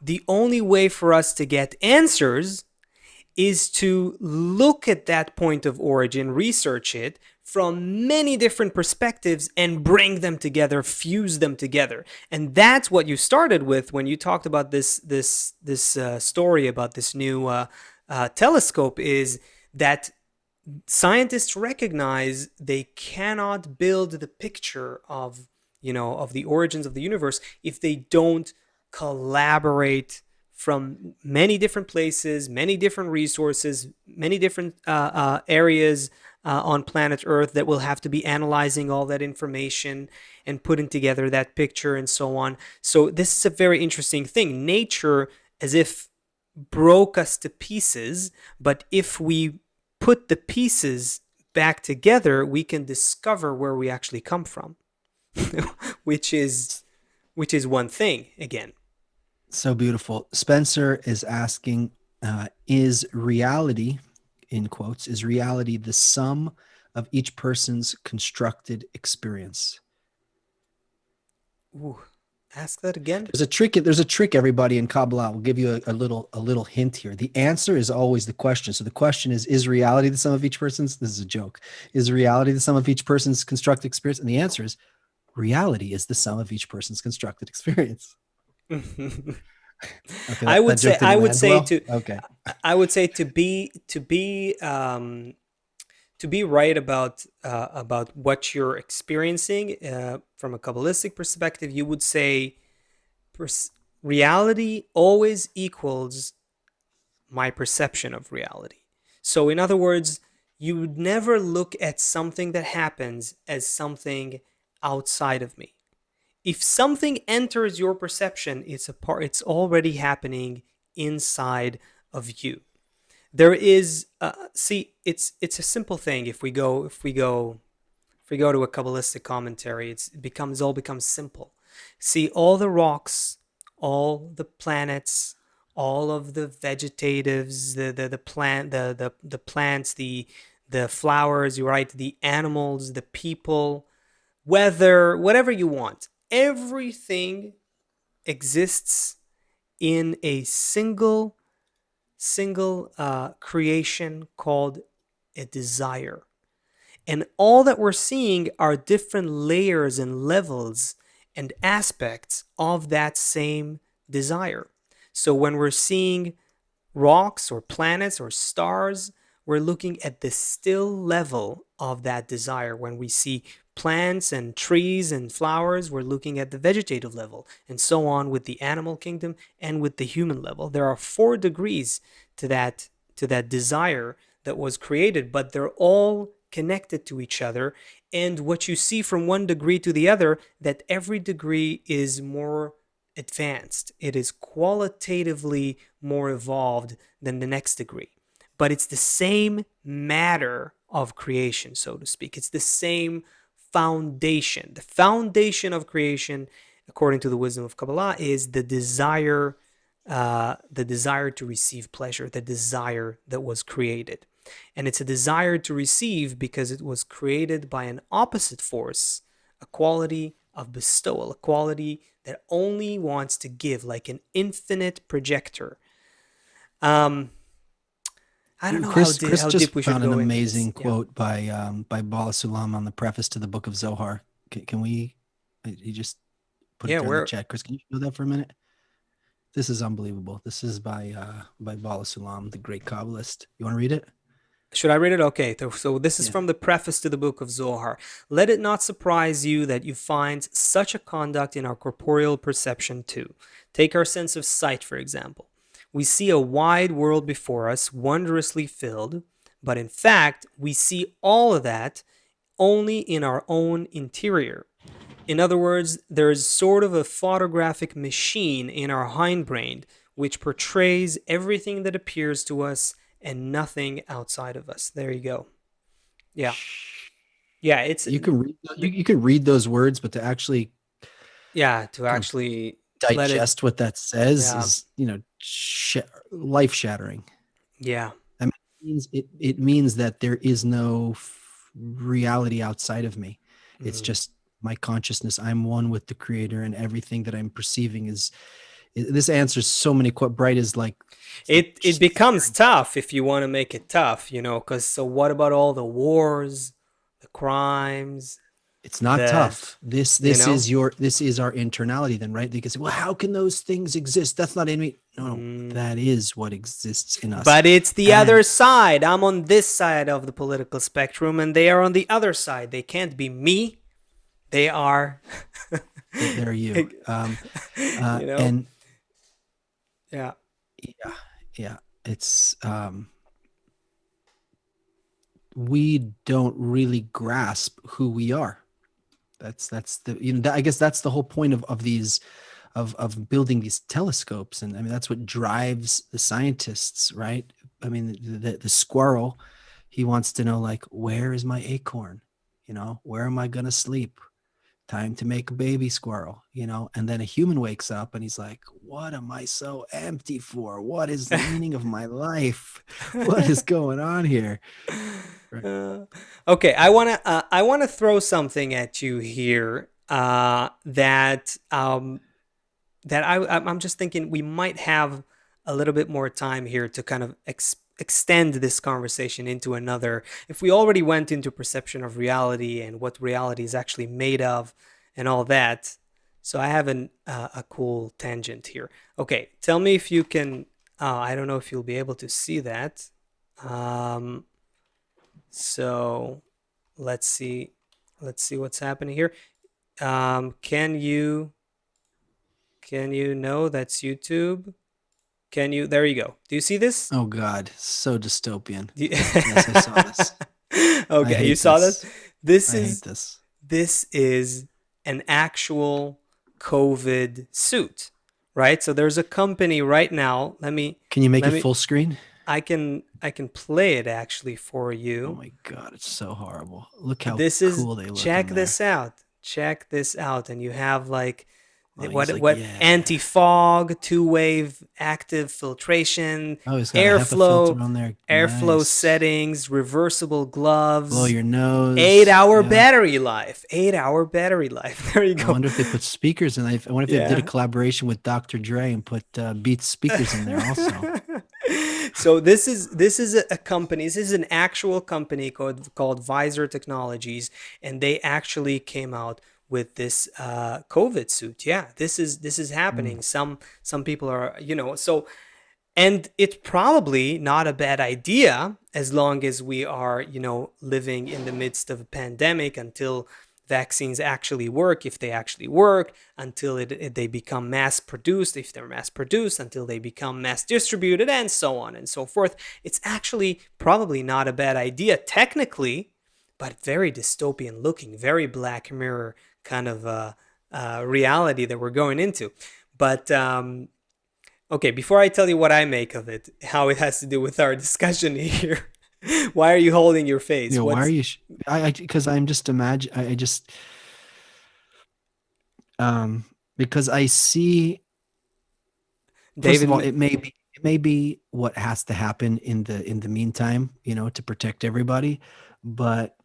Speaker 1: the only way for us to get answers is to look at that point of origin, research it from many different perspectives and bring them together, fuse them together. And that's what you started with when you talked about this story about this new telescope, is that scientists recognize they cannot build the picture of, of the origins of the universe if they don't collaborate from many different places, many different resources, many different areas on planet Earth that will have to be analyzing all that information and putting together that picture and so on. So this is a very interesting thing. Nature, as if broke us to pieces, but if we put the pieces back together, we can discover where we actually come from, which is one thing again.
Speaker 2: So beautiful. Spencer is asking, is reality, in quotes, is reality the sum of each person's constructed experience?
Speaker 1: Ooh, ask that again.
Speaker 2: There's a trick, everybody, in Kabbalah. We'll give you a little hint here. The answer is always the question. So the question is reality the sum of each person's? This is a joke. Is reality the sum of each person's constructed experience? And the answer is reality is the sum of each person's constructed experience. Okay,
Speaker 1: I
Speaker 2: that
Speaker 1: would say
Speaker 2: joke didn't land well.
Speaker 1: to
Speaker 2: Okay.
Speaker 1: I would say to be right about what you're experiencing from a Kabbalistic perspective. You would say reality always equals my perception of reality. So, in other words, you would never look at something that happens as something outside of me. If something enters your perception, it's already happening inside of you. There is see, it's a simple thing. If we go to a Kabbalistic commentary, it all becomes simple. See, all the rocks, all the planets, all of the vegetatives, the plants, the flowers, you right, the animals, the people, weather, whatever you want. Everything exists in a single creation called a desire. And all that we're seeing are different layers and levels and aspects of that same desire. So when we're seeing rocks or planets or stars, we're looking at the still level of that desire. When we see plants and trees and flowers, we're looking at the vegetative level, and so on with the animal kingdom and with the human level. There are 4 degrees to that desire that was created, but they're all connected to each other. And what you see from one degree to the other, that every degree is more advanced. It is qualitatively more evolved than the next degree. But it's the same matter of creation, so to speak. It's the same foundation. The foundation of creation, according to the wisdom of Kabbalah, is the desire to receive pleasure, the desire that was created. And it's a desire to receive because it was created by an opposite force, a quality of bestowal, a quality that only wants to give, like an infinite projector. Um, I don't know
Speaker 2: Chris
Speaker 1: how
Speaker 2: just
Speaker 1: deep we should
Speaker 2: found an
Speaker 1: go into this.
Speaker 2: amazing
Speaker 1: Yeah,
Speaker 2: quote by Bala Sulam on the preface to the Book of Zohar. Can we? He just put it
Speaker 1: yeah,
Speaker 2: there in the
Speaker 1: we're
Speaker 2: chat. Chris, can you show that for a minute? This is unbelievable. This is by Bala Sulam, the great Kabbalist. You want to read it?
Speaker 1: Should I read it? Okay, so this is
Speaker 2: Yeah.
Speaker 1: from the preface to the book of Zohar. Let it not surprise you that you find such a conduct in our corporeal perception too. Take our sense of sight, for example. We see a wide world before us, wondrously filled, but in fact, we see all of that only in our own interior. In other words, there is sort of a photographic machine in our hindbrain which portrays everything that appears to us and nothing outside of us. There you go. Yeah. Yeah, it's
Speaker 2: You can read you can read those words, but to actually
Speaker 1: yeah, to
Speaker 2: kind of
Speaker 1: actually let it
Speaker 2: digest what that says
Speaker 1: yeah.
Speaker 2: is, life shattering.
Speaker 1: Yeah.
Speaker 2: I mean, it means that there is no reality outside of me. It's
Speaker 1: Mhm.
Speaker 2: just my consciousness. I'm one with the creator, and everything that I'm perceiving is. This answers so many. Bright is like it's like
Speaker 1: It becomes tough if you want to make it tough, cuz so what about all the wars, the crimes,
Speaker 2: it's not
Speaker 1: the
Speaker 2: tough. This
Speaker 1: you
Speaker 2: this
Speaker 1: know?
Speaker 2: is your this is our internality. Then, right? They can say, well, how can those things exist? That's not in me. No,
Speaker 1: Mm.
Speaker 2: that is what exists in us,
Speaker 1: But it's the
Speaker 2: and
Speaker 1: other side. I'm on this side of the political spectrum and they are on the other side. They can't be me. They are,
Speaker 2: there are you.
Speaker 1: you know,
Speaker 2: And
Speaker 1: yeah.
Speaker 2: yeah, yeah, it's we don't really grasp who we are. That's the I guess that's the whole point of these of building these telescopes. And I mean that's what drives the scientists, right? I mean the squirrel, he wants to know, like, where is my acorn? Where am I going to sleep? Time to make a baby squirrel. And then a human wakes up and he's like, what am I so empty for? What is the meaning of my life? What is going on here? Right.
Speaker 1: Uh, okay, I want to throw something at you here that I'm just thinking we might have a little bit more time here to kind of extend this conversation into another. If we already went into perception of reality and what reality is actually made of and all that, so I have a cool tangent here. Okay, tell me if you can. I don't know if you'll be able to see that. Um, so let's see. Let's see what's happening here. Can you know that's YouTube? Can you? There you go. Do you see this?
Speaker 2: Oh God, so dystopian.
Speaker 1: Do you-
Speaker 2: Yes, I saw this. I
Speaker 1: Okay, you
Speaker 2: hate
Speaker 1: saw that?
Speaker 2: this.
Speaker 1: This
Speaker 2: I hate
Speaker 1: is
Speaker 2: this.
Speaker 1: this is an actual COVID suit, right? So there's a company right now. Let me
Speaker 2: Can you make
Speaker 1: let
Speaker 2: it
Speaker 1: me
Speaker 2: full screen?
Speaker 1: I can play it actually for
Speaker 2: Oh
Speaker 1: you.
Speaker 2: my God, it's so horrible. Look how
Speaker 1: This is
Speaker 2: cool they look
Speaker 1: check
Speaker 2: in
Speaker 1: this
Speaker 2: there.
Speaker 1: out. Check this out, and you have like
Speaker 2: Oh, he's
Speaker 1: what
Speaker 2: like,
Speaker 1: what
Speaker 2: yeah.
Speaker 1: anti-fog, two-wave active filtration,
Speaker 2: Oh, he's got a HEPA
Speaker 1: airflow,
Speaker 2: filter on there.
Speaker 1: airflow
Speaker 2: Nice.
Speaker 1: settings, reversible
Speaker 2: Blow
Speaker 1: gloves,
Speaker 2: your
Speaker 1: eight
Speaker 2: nose.
Speaker 1: hour
Speaker 2: Yeah.
Speaker 1: battery life. 8 hour battery life. There you
Speaker 2: I
Speaker 1: go.
Speaker 2: wonder if they put speakers in. I wonder if they did a
Speaker 1: Yeah.
Speaker 2: collaboration with Dr. Dre and put Beats speakers in there also.
Speaker 1: So this is a company. This is an actual company called Visor Technologies, and they actually came out with this COVID suit. Yeah, this is
Speaker 2: Mm.
Speaker 1: happening. Some people are, so, and it's probably not a bad idea as long as we are, living in the midst of a pandemic until vaccines actually work, if they actually work, until they become mass produced, if they're mass produced, until they become mass distributed, and so on and so forth. It's actually probably not a bad idea technically, but very dystopian looking, very Black Mirror kind of reality that we're going into. But okay, before I tell you what I make of it, how it has to do with our discussion here, why are you holding your face?
Speaker 2: Why are
Speaker 1: What's
Speaker 2: you? Because I'm just imagine. I just um because I see. First of all,
Speaker 1: David?
Speaker 2: it may be what has to happen in the meantime, to protect everybody, but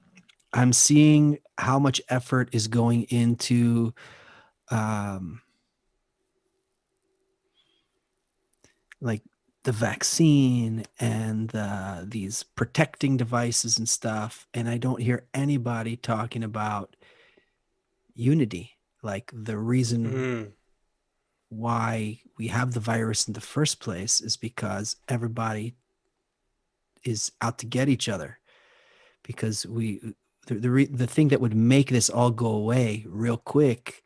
Speaker 2: I'm seeing how much effort is going into um like the vaccine and these protecting devices and stuff, and I don't hear anybody talking about unity, like the reason
Speaker 1: Mm.
Speaker 2: why we have the virus in the first place is because everybody is out to get each other, because the thing that would make this all go away real quick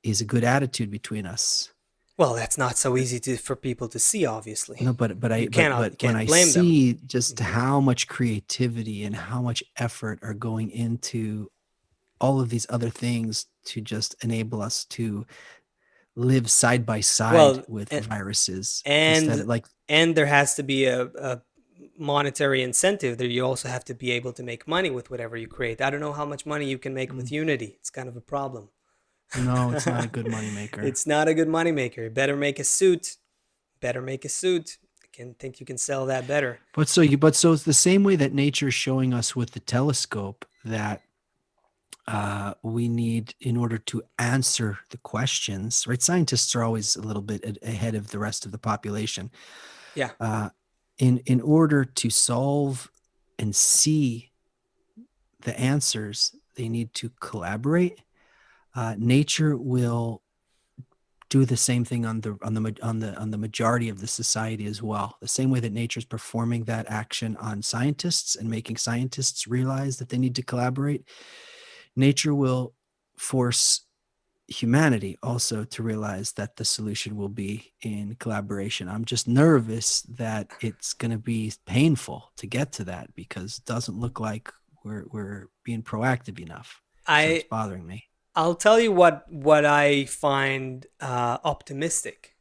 Speaker 2: is a good attitude between us.
Speaker 1: Well, that's not so easy for people to see. Obviously,
Speaker 2: No, but
Speaker 1: you
Speaker 2: I
Speaker 1: cannot you
Speaker 2: but when
Speaker 1: can't
Speaker 2: I
Speaker 1: blame them.
Speaker 2: see just
Speaker 1: Mhm.
Speaker 2: how much creativity and how much effort are going into all of these other things to just enable us to live side by side
Speaker 1: Well,
Speaker 2: with viruses instead
Speaker 1: and
Speaker 2: of like,
Speaker 1: and there has to be a monetary incentive there. You also have to be able to make money with whatever you create. I don't know how much money you can make with
Speaker 2: mm,
Speaker 1: Unity. It's kind of a problem.
Speaker 2: no, it's not a good moneymaker.
Speaker 1: It's not a good moneymaker. Better make a suit. Better make a suit. I can think you can sell that better.
Speaker 2: But so it's the same way that nature is showing us with the telescope that we need in order to answer the questions, right? Scientists are always a little bit ahead of the rest of the population.
Speaker 1: Yeah.
Speaker 2: Uh, in order to solve and see the answers, they need to collaborate. Nature will do the same thing on the majority of the society as well. The same way that nature is performing that action on scientists and making scientists realize that they need to collaborate, nature will force humanity also to realize that the solution will be in collaboration. I'm just nervous that it's going to be painful to get to that because it doesn't look like we're being proactive enough. So it's
Speaker 1: I
Speaker 2: bothering me.
Speaker 1: I'll tell you what I find optimistic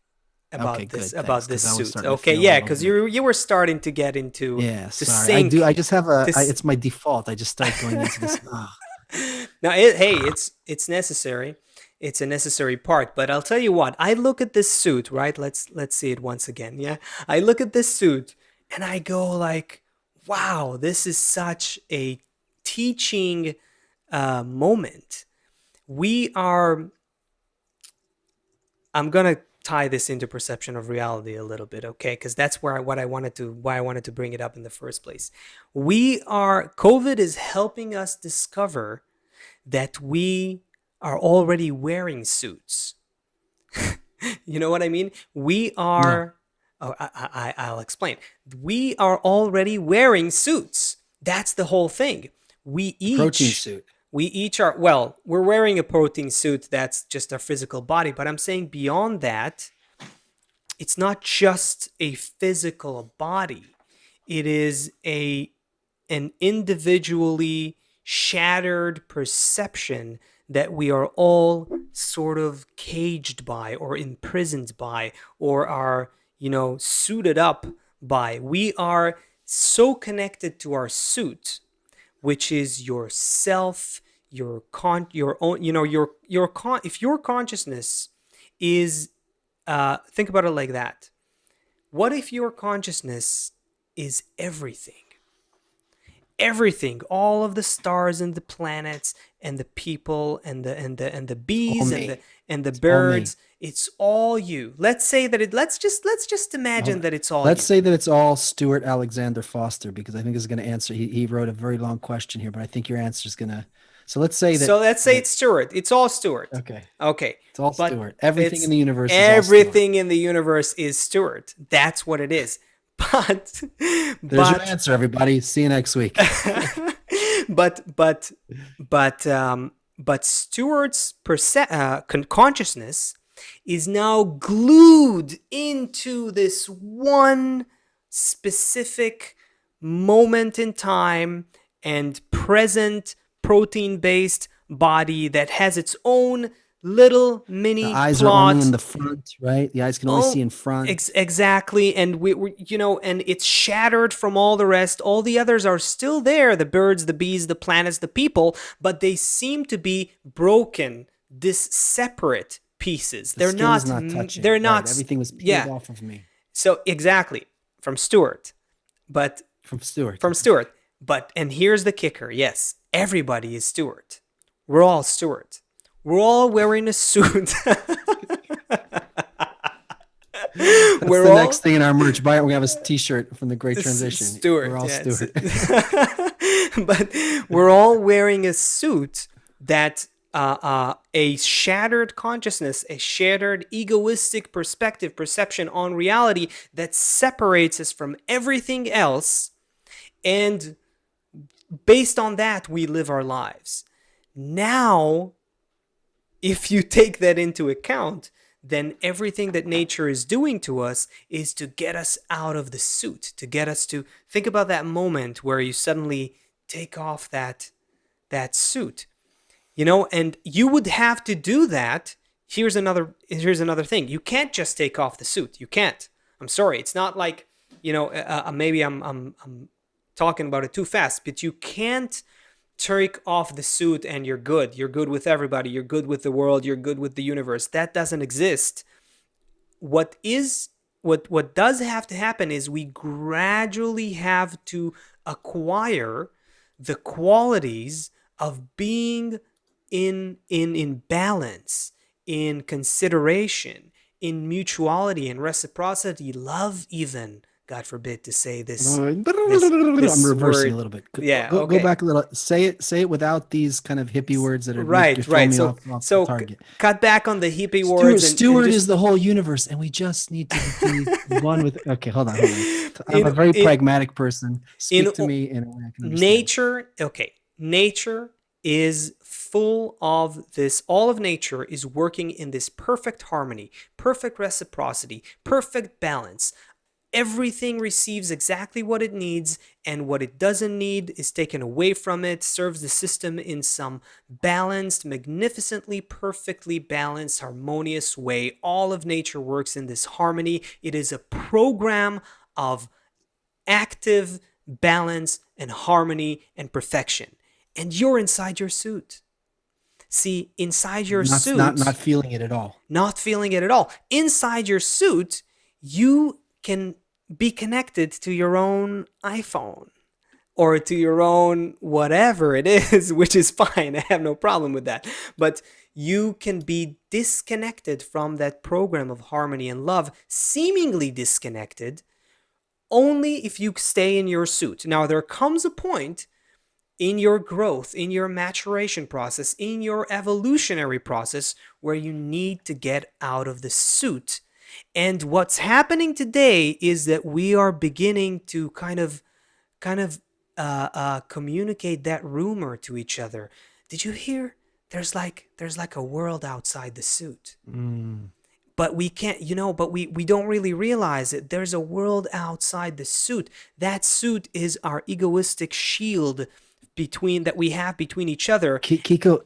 Speaker 2: Okay,
Speaker 1: about this
Speaker 2: good. Thanks.
Speaker 1: about this
Speaker 2: Because I was
Speaker 1: suit.
Speaker 2: starting to
Speaker 1: Okay,
Speaker 2: feel a
Speaker 1: yeah,
Speaker 2: little
Speaker 1: because
Speaker 2: bit.
Speaker 1: you were starting to get into
Speaker 2: Yeah,
Speaker 1: to
Speaker 2: sorry. I do. I
Speaker 1: sink
Speaker 2: just have
Speaker 1: this.
Speaker 2: it's my default. I just start going into this. Oh,
Speaker 1: Now, hey, it's necessary. It's a necessary part. But I'll tell you what. I look at this suit, right? Let's see it once again. Yeah, I look at this suit and I go like, wow, this is such a teaching moment. We are. I'm gonna tie this into perception of reality a little bit, okay? Because that's what I wanted to why I wanted to bring it up in the first place. COVID is helping us discover that we are already wearing suits. You know what I mean? We
Speaker 2: no,
Speaker 1: are. Oh, I'll explain. We are already wearing suits. That's the whole thing. We
Speaker 2: the protein
Speaker 1: each
Speaker 2: suit.
Speaker 1: we each are, well, we're wearing a protein suit that's just our physical body, but I'm saying beyond that, it's not just a physical body. It is a an individually shattered perception that we are all sort of caged by or imprisoned by or are, suited up by. We are so connected to our suit, which is yourself, your own, if your consciousness is, think about it like that. What if your consciousness is everything? Everything, all of the stars and the planets and the people and the
Speaker 2: All
Speaker 1: bees
Speaker 2: me.
Speaker 1: and the
Speaker 2: It's all me.
Speaker 1: birds, it's all you. Let's say that it let's just
Speaker 2: Hold
Speaker 1: imagine
Speaker 2: on.
Speaker 1: that it's all
Speaker 2: Let's
Speaker 1: you.
Speaker 2: say that it's all Stuart Alexander Foster, because I think this is going to answer. He wrote a very long question here, but I think your answer is going to. So let's say
Speaker 1: So let's say
Speaker 2: that
Speaker 1: it's Stuart. It's all Stuart.
Speaker 2: okay,
Speaker 1: Okay.
Speaker 2: it's all
Speaker 1: But
Speaker 2: Stuart. Everything in
Speaker 1: it's
Speaker 2: the universe is all Stuart.
Speaker 1: everything in the universe is Stuart. That's what it is. But
Speaker 2: There's your
Speaker 1: but
Speaker 2: answer, everybody. See you next week.
Speaker 1: but but but Stuart's consciousness is now glued into this one specific moment in time and present protein based body that has its own little
Speaker 2: The
Speaker 1: mini
Speaker 2: eyes are only in
Speaker 1: plot.
Speaker 2: the front, right? The eyes can only
Speaker 1: Oh,
Speaker 2: see in front.
Speaker 1: exactly. And and it's shattered from all the rest. All the others are still there, the birds, the bees, the planets, the people, but they seem to be broken, this separate pieces.
Speaker 2: The skin is not touching,
Speaker 1: they're
Speaker 2: right?
Speaker 1: not,
Speaker 2: Everything was peeled
Speaker 1: yeah.
Speaker 2: off of me
Speaker 1: So, exactly, from Stuart. But
Speaker 2: from Stuart.
Speaker 1: from Stuart. But, and here's the kicker, yes, everybody is Stuart. We're all Stuart. We're all wearing a suit.
Speaker 2: That's
Speaker 1: We're
Speaker 2: the next
Speaker 1: all
Speaker 2: thing in our merch. Buy it. We have a T-shirt from the Great Transition. We're
Speaker 1: Stewart,
Speaker 2: all
Speaker 1: yeah.
Speaker 2: Stuart.
Speaker 1: But we're all wearing a suit that a shattered consciousness, a shattered egoistic perception on reality that separates us from everything else. And based on that, we live our lives. Now, if you take that into account, then everything that nature is doing to us is to get us out of the suit, to get us to think about that moment where you suddenly take off that suit. And you would have to do that. Here's another thing. You can't just take off the suit. You can't. I'm sorry. It's not like, maybe I'm talking about it too fast, but you can't take off the suit and you're good. You're good with everybody. You're good with the world. You're good with the universe. That doesn't exist. What does have to happen is we gradually have to acquire the qualities of being in balance, in consideration, in mutuality and reciprocity, love even. God forbid to say this
Speaker 2: I'm reversing a
Speaker 1: word.
Speaker 2: little bit.
Speaker 1: Yeah,
Speaker 2: Go
Speaker 1: okay.
Speaker 2: back a little. Say it without these kind of hippie words that are you're
Speaker 1: Right,
Speaker 2: throwing
Speaker 1: right.
Speaker 2: me
Speaker 1: So
Speaker 2: off the
Speaker 1: so
Speaker 2: target.
Speaker 1: cut back on the hippie
Speaker 2: Stewart,
Speaker 1: words and
Speaker 2: Stewart
Speaker 1: just
Speaker 2: is the whole universe, and we just need to be one with. Okay, hold on. I'm
Speaker 1: in
Speaker 2: a very
Speaker 1: in
Speaker 2: pragmatic person.
Speaker 1: in
Speaker 2: Speak to me in a way I can understand.
Speaker 1: nature. Okay, nature is full of this. All of nature is working in this perfect harmony, perfect reciprocity, perfect balance. Everything receives exactly what it needs, and what it doesn't need is taken away from it, serves the system in some balanced, magnificently, perfectly balanced, harmonious way. All of nature works in this harmony. It is a program of active balance and harmony and perfection. And you're inside your suit. See, inside your
Speaker 2: Not
Speaker 1: suit,
Speaker 2: feeling it at all.
Speaker 1: not feeling it at all. Inside your suit, you can be connected to your own iPhone or to your own whatever it is, which is fine. I have no problem with that. But you can be disconnected from that program of harmony and love, seemingly disconnected, only if you stay in your suit. Now, there comes a point in your growth, in your maturation process, in your evolutionary process, where you need to get out of the suit. And what's happening today is that we are beginning to kind of communicate that rumor to each other. Did you hear? There's like a world outside the suit.
Speaker 2: Mm.
Speaker 1: But we can't, but we don't really realize it. There's a world outside the suit. That suit is our egoistic shield between that we have between each other.
Speaker 2: Kiko,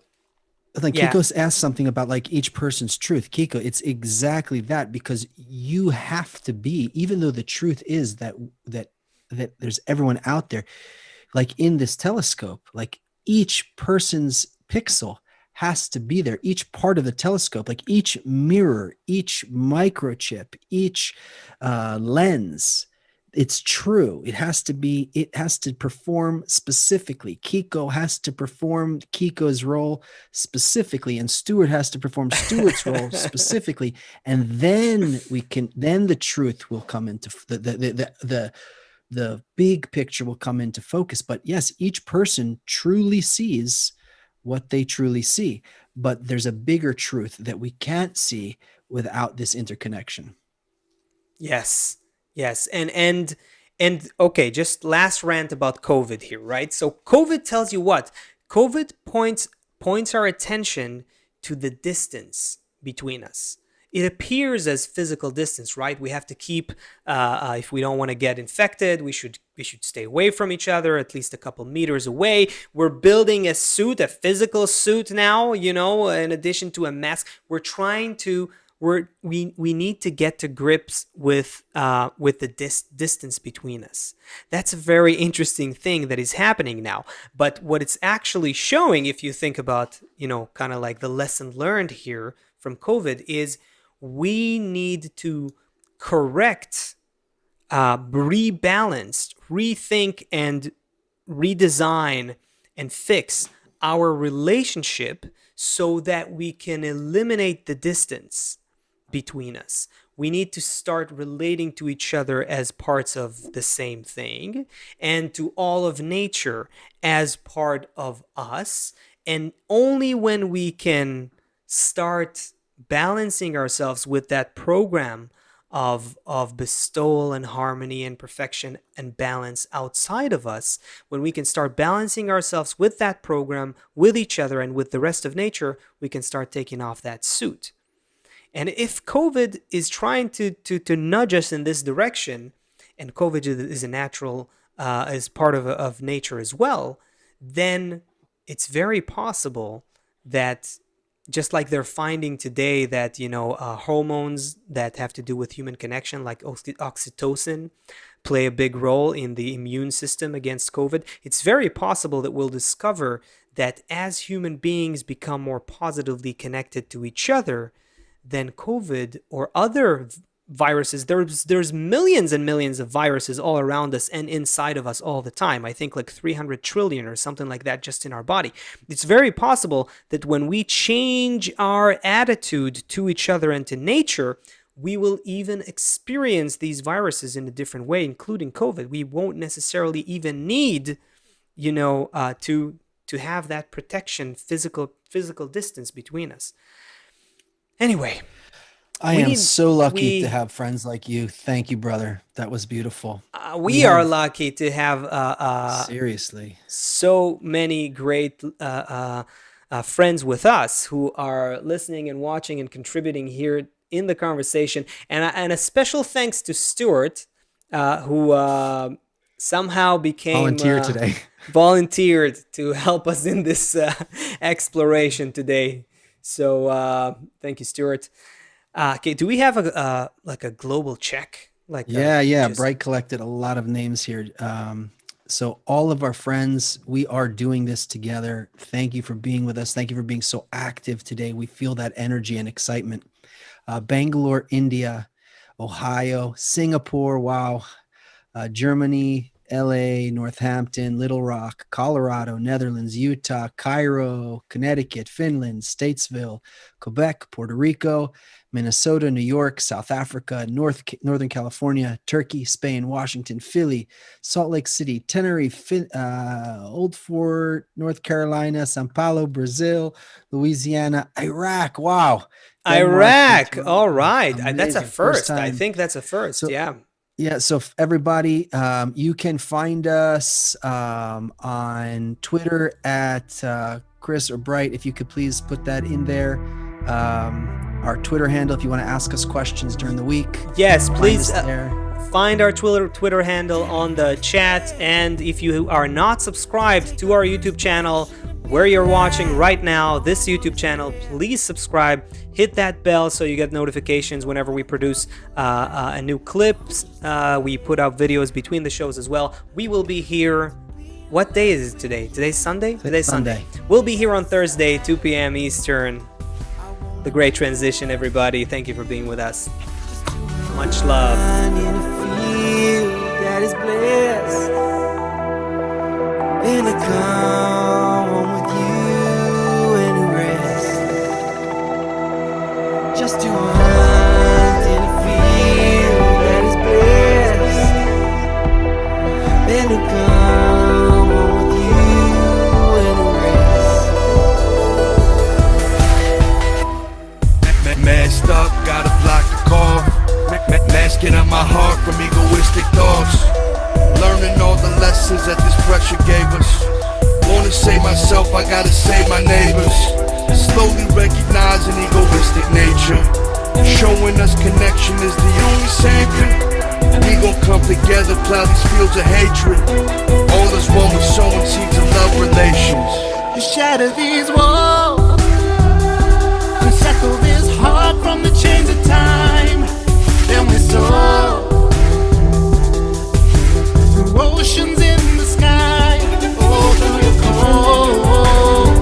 Speaker 2: like
Speaker 1: Yeah.
Speaker 2: Kiko's asked something about like each person's truth. Kiko, it's exactly that, because you have to be, even though the truth is that that there's everyone out there, like in this telescope, like each person's pixel has to be there. Each part of the telescope, like each mirror, each microchip, each lens, it's true. It has to be, it has to perform specifically. Kiko has to perform Kiko's role specifically, and Stuart has to perform Stuart's role specifically. And then we can, then the truth will come into the big picture will come into focus. But yes, each person truly sees what they truly see, but there's a bigger truth that we can't see without this interconnection.
Speaker 1: Yes. Yes. And okay, just last rant about COVID here, right? So COVID tells you what? COVID points our attention to the distance between us. It appears as physical distance, right? We have to keep, if we don't want to get infected, we should stay away from each other, at least a couple meters away. We're building a suit, a physical suit now, in addition to a mask. We're trying to we need to get to grips with the distance between us. That's a very interesting thing that is happening now. But what it's actually showing, if you think about, kind of like the lesson learned here from COVID, is we need to correct, rebalance, rethink, and redesign and fix our relationship so that we can eliminate the distance between us. We need to start relating to each other as parts of the same thing, and to all of nature as part of us. And only when we can start balancing ourselves with that program of bestowal and harmony and perfection and balance outside of us, when we can start balancing ourselves with that program, with each other, and with the rest of nature, we can start taking off that suit. And if COVID is trying to nudge us in this direction, and COVID is a natural, is part of nature as well, then it's very possible that, just like they're finding today that, hormones that have to do with human connection, like oxytocin, play a big role in the immune system against COVID, it's very possible that we'll discover that as human beings become more positively connected to each other, then COVID or other viruses, there's millions and millions of viruses all around us and inside of us all the time. I think like 300 trillion or something like that just in our body. It's very possible that when we change our attitude to each other and to nature, we will even experience these viruses in a different way, including COVID. We won't necessarily even need, to have that protection, physical distance between us. Anyway,
Speaker 2: I
Speaker 1: we
Speaker 2: am
Speaker 1: need
Speaker 2: so lucky to
Speaker 1: we
Speaker 2: have friends like you. Thank you, brother. That was beautiful. We
Speaker 1: we are
Speaker 2: have,
Speaker 1: lucky to have
Speaker 2: seriously.
Speaker 1: so many great friends with us who are listening and watching and contributing here in the conversation. And a special thanks to Stuart, who somehow became
Speaker 2: Volunteer today.
Speaker 1: volunteered to help us in this exploration today. So thank you, Stuart. Okay, do we have a like a global check? Like
Speaker 2: Yeah.
Speaker 1: just
Speaker 2: Bright collected a lot of names here. So all of our friends, we are doing this together. Thank you for being with us. Thank you for being so active today. We feel that energy and excitement. Bangalore, India, Ohio, Singapore, wow, Germany, LA, Northampton, Little Rock, Colorado, Netherlands, Utah, Cairo, Connecticut, Finland, Statesville, Quebec, Puerto Rico, Minnesota, New York, South Africa, Northern California, Turkey, Spain, Washington, Philly, Salt Lake City, Tenerife, Old Fort, North Carolina, Sao Paulo, Brazil, Louisiana, Iraq. Wow. Denmark and
Speaker 1: Iraq. All
Speaker 2: Toronto.
Speaker 1: right, that's a
Speaker 2: Amazing. First
Speaker 1: first. I
Speaker 2: time.
Speaker 1: think that's a first.
Speaker 2: So
Speaker 1: Yeah.
Speaker 2: yeah, so everybody, you can find us on Twitter at Chris or Bright. If you could please put that in there. Our Twitter handle, if you want to ask us questions during the week.
Speaker 1: Yes, please
Speaker 2: There.
Speaker 1: find our Twitter handle on the chat. And if you are not subscribed to our YouTube channel, where you're watching right now, this YouTube channel, please subscribe, hit that bell so you get notifications whenever we produce a new clips. We put out videos between the shows as well. We will be here. What day is it today? Today's Sunday? Today's Sunday. We'll be here on Thursday, 2 p.m. Eastern. The Great Transition, everybody. Thank you for being with us. Much love.
Speaker 3: That is blessed, and I come home with you and rest, just to hunt in a field that is blessed, and I come home with you and rest.
Speaker 4: Masked up, gotta block the call. Masking out my heart from egoistic thoughts. Learning all the lessons that this pressure gave us. Wanna save myself, I gotta save my neighbors. Slowly recognizing egoistic nature. Showing us connection is the only savior. We gon' come together, plow these fields of hatred. All is one with sowing seeds of love relations.
Speaker 3: You shatter these walls, unsettle this heart from the chains of time. Then we soar through oceans in the sky. Oh, through your cold,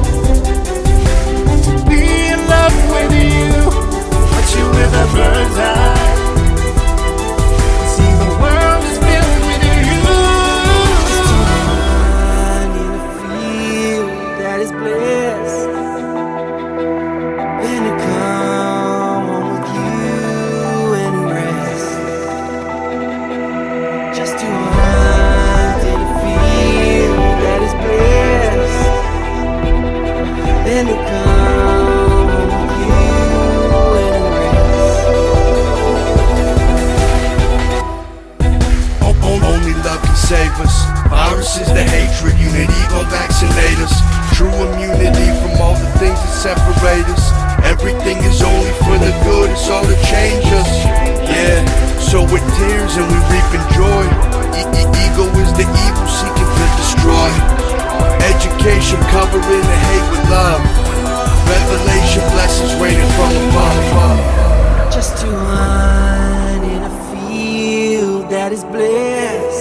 Speaker 3: to be in love with you, watch you with a bird's eye. See, the world is filled with you. Just to run in a field that is blessed, and to come home with you and rest. Just to hunt in a field that is blessed, and to come home with you and rest.
Speaker 4: Only love can save us. Viruses, the hatred, unity gon' vaccinate us. True immunity from all the things that separate us. Everything is only for the good, it's all to change us. Yeah, so with tears and we reaping joy. Ego is the evil seeking to destroy. Education covering the hate with love. Revelation blessings raining from above.
Speaker 3: Just to hunt in a field that is blessed,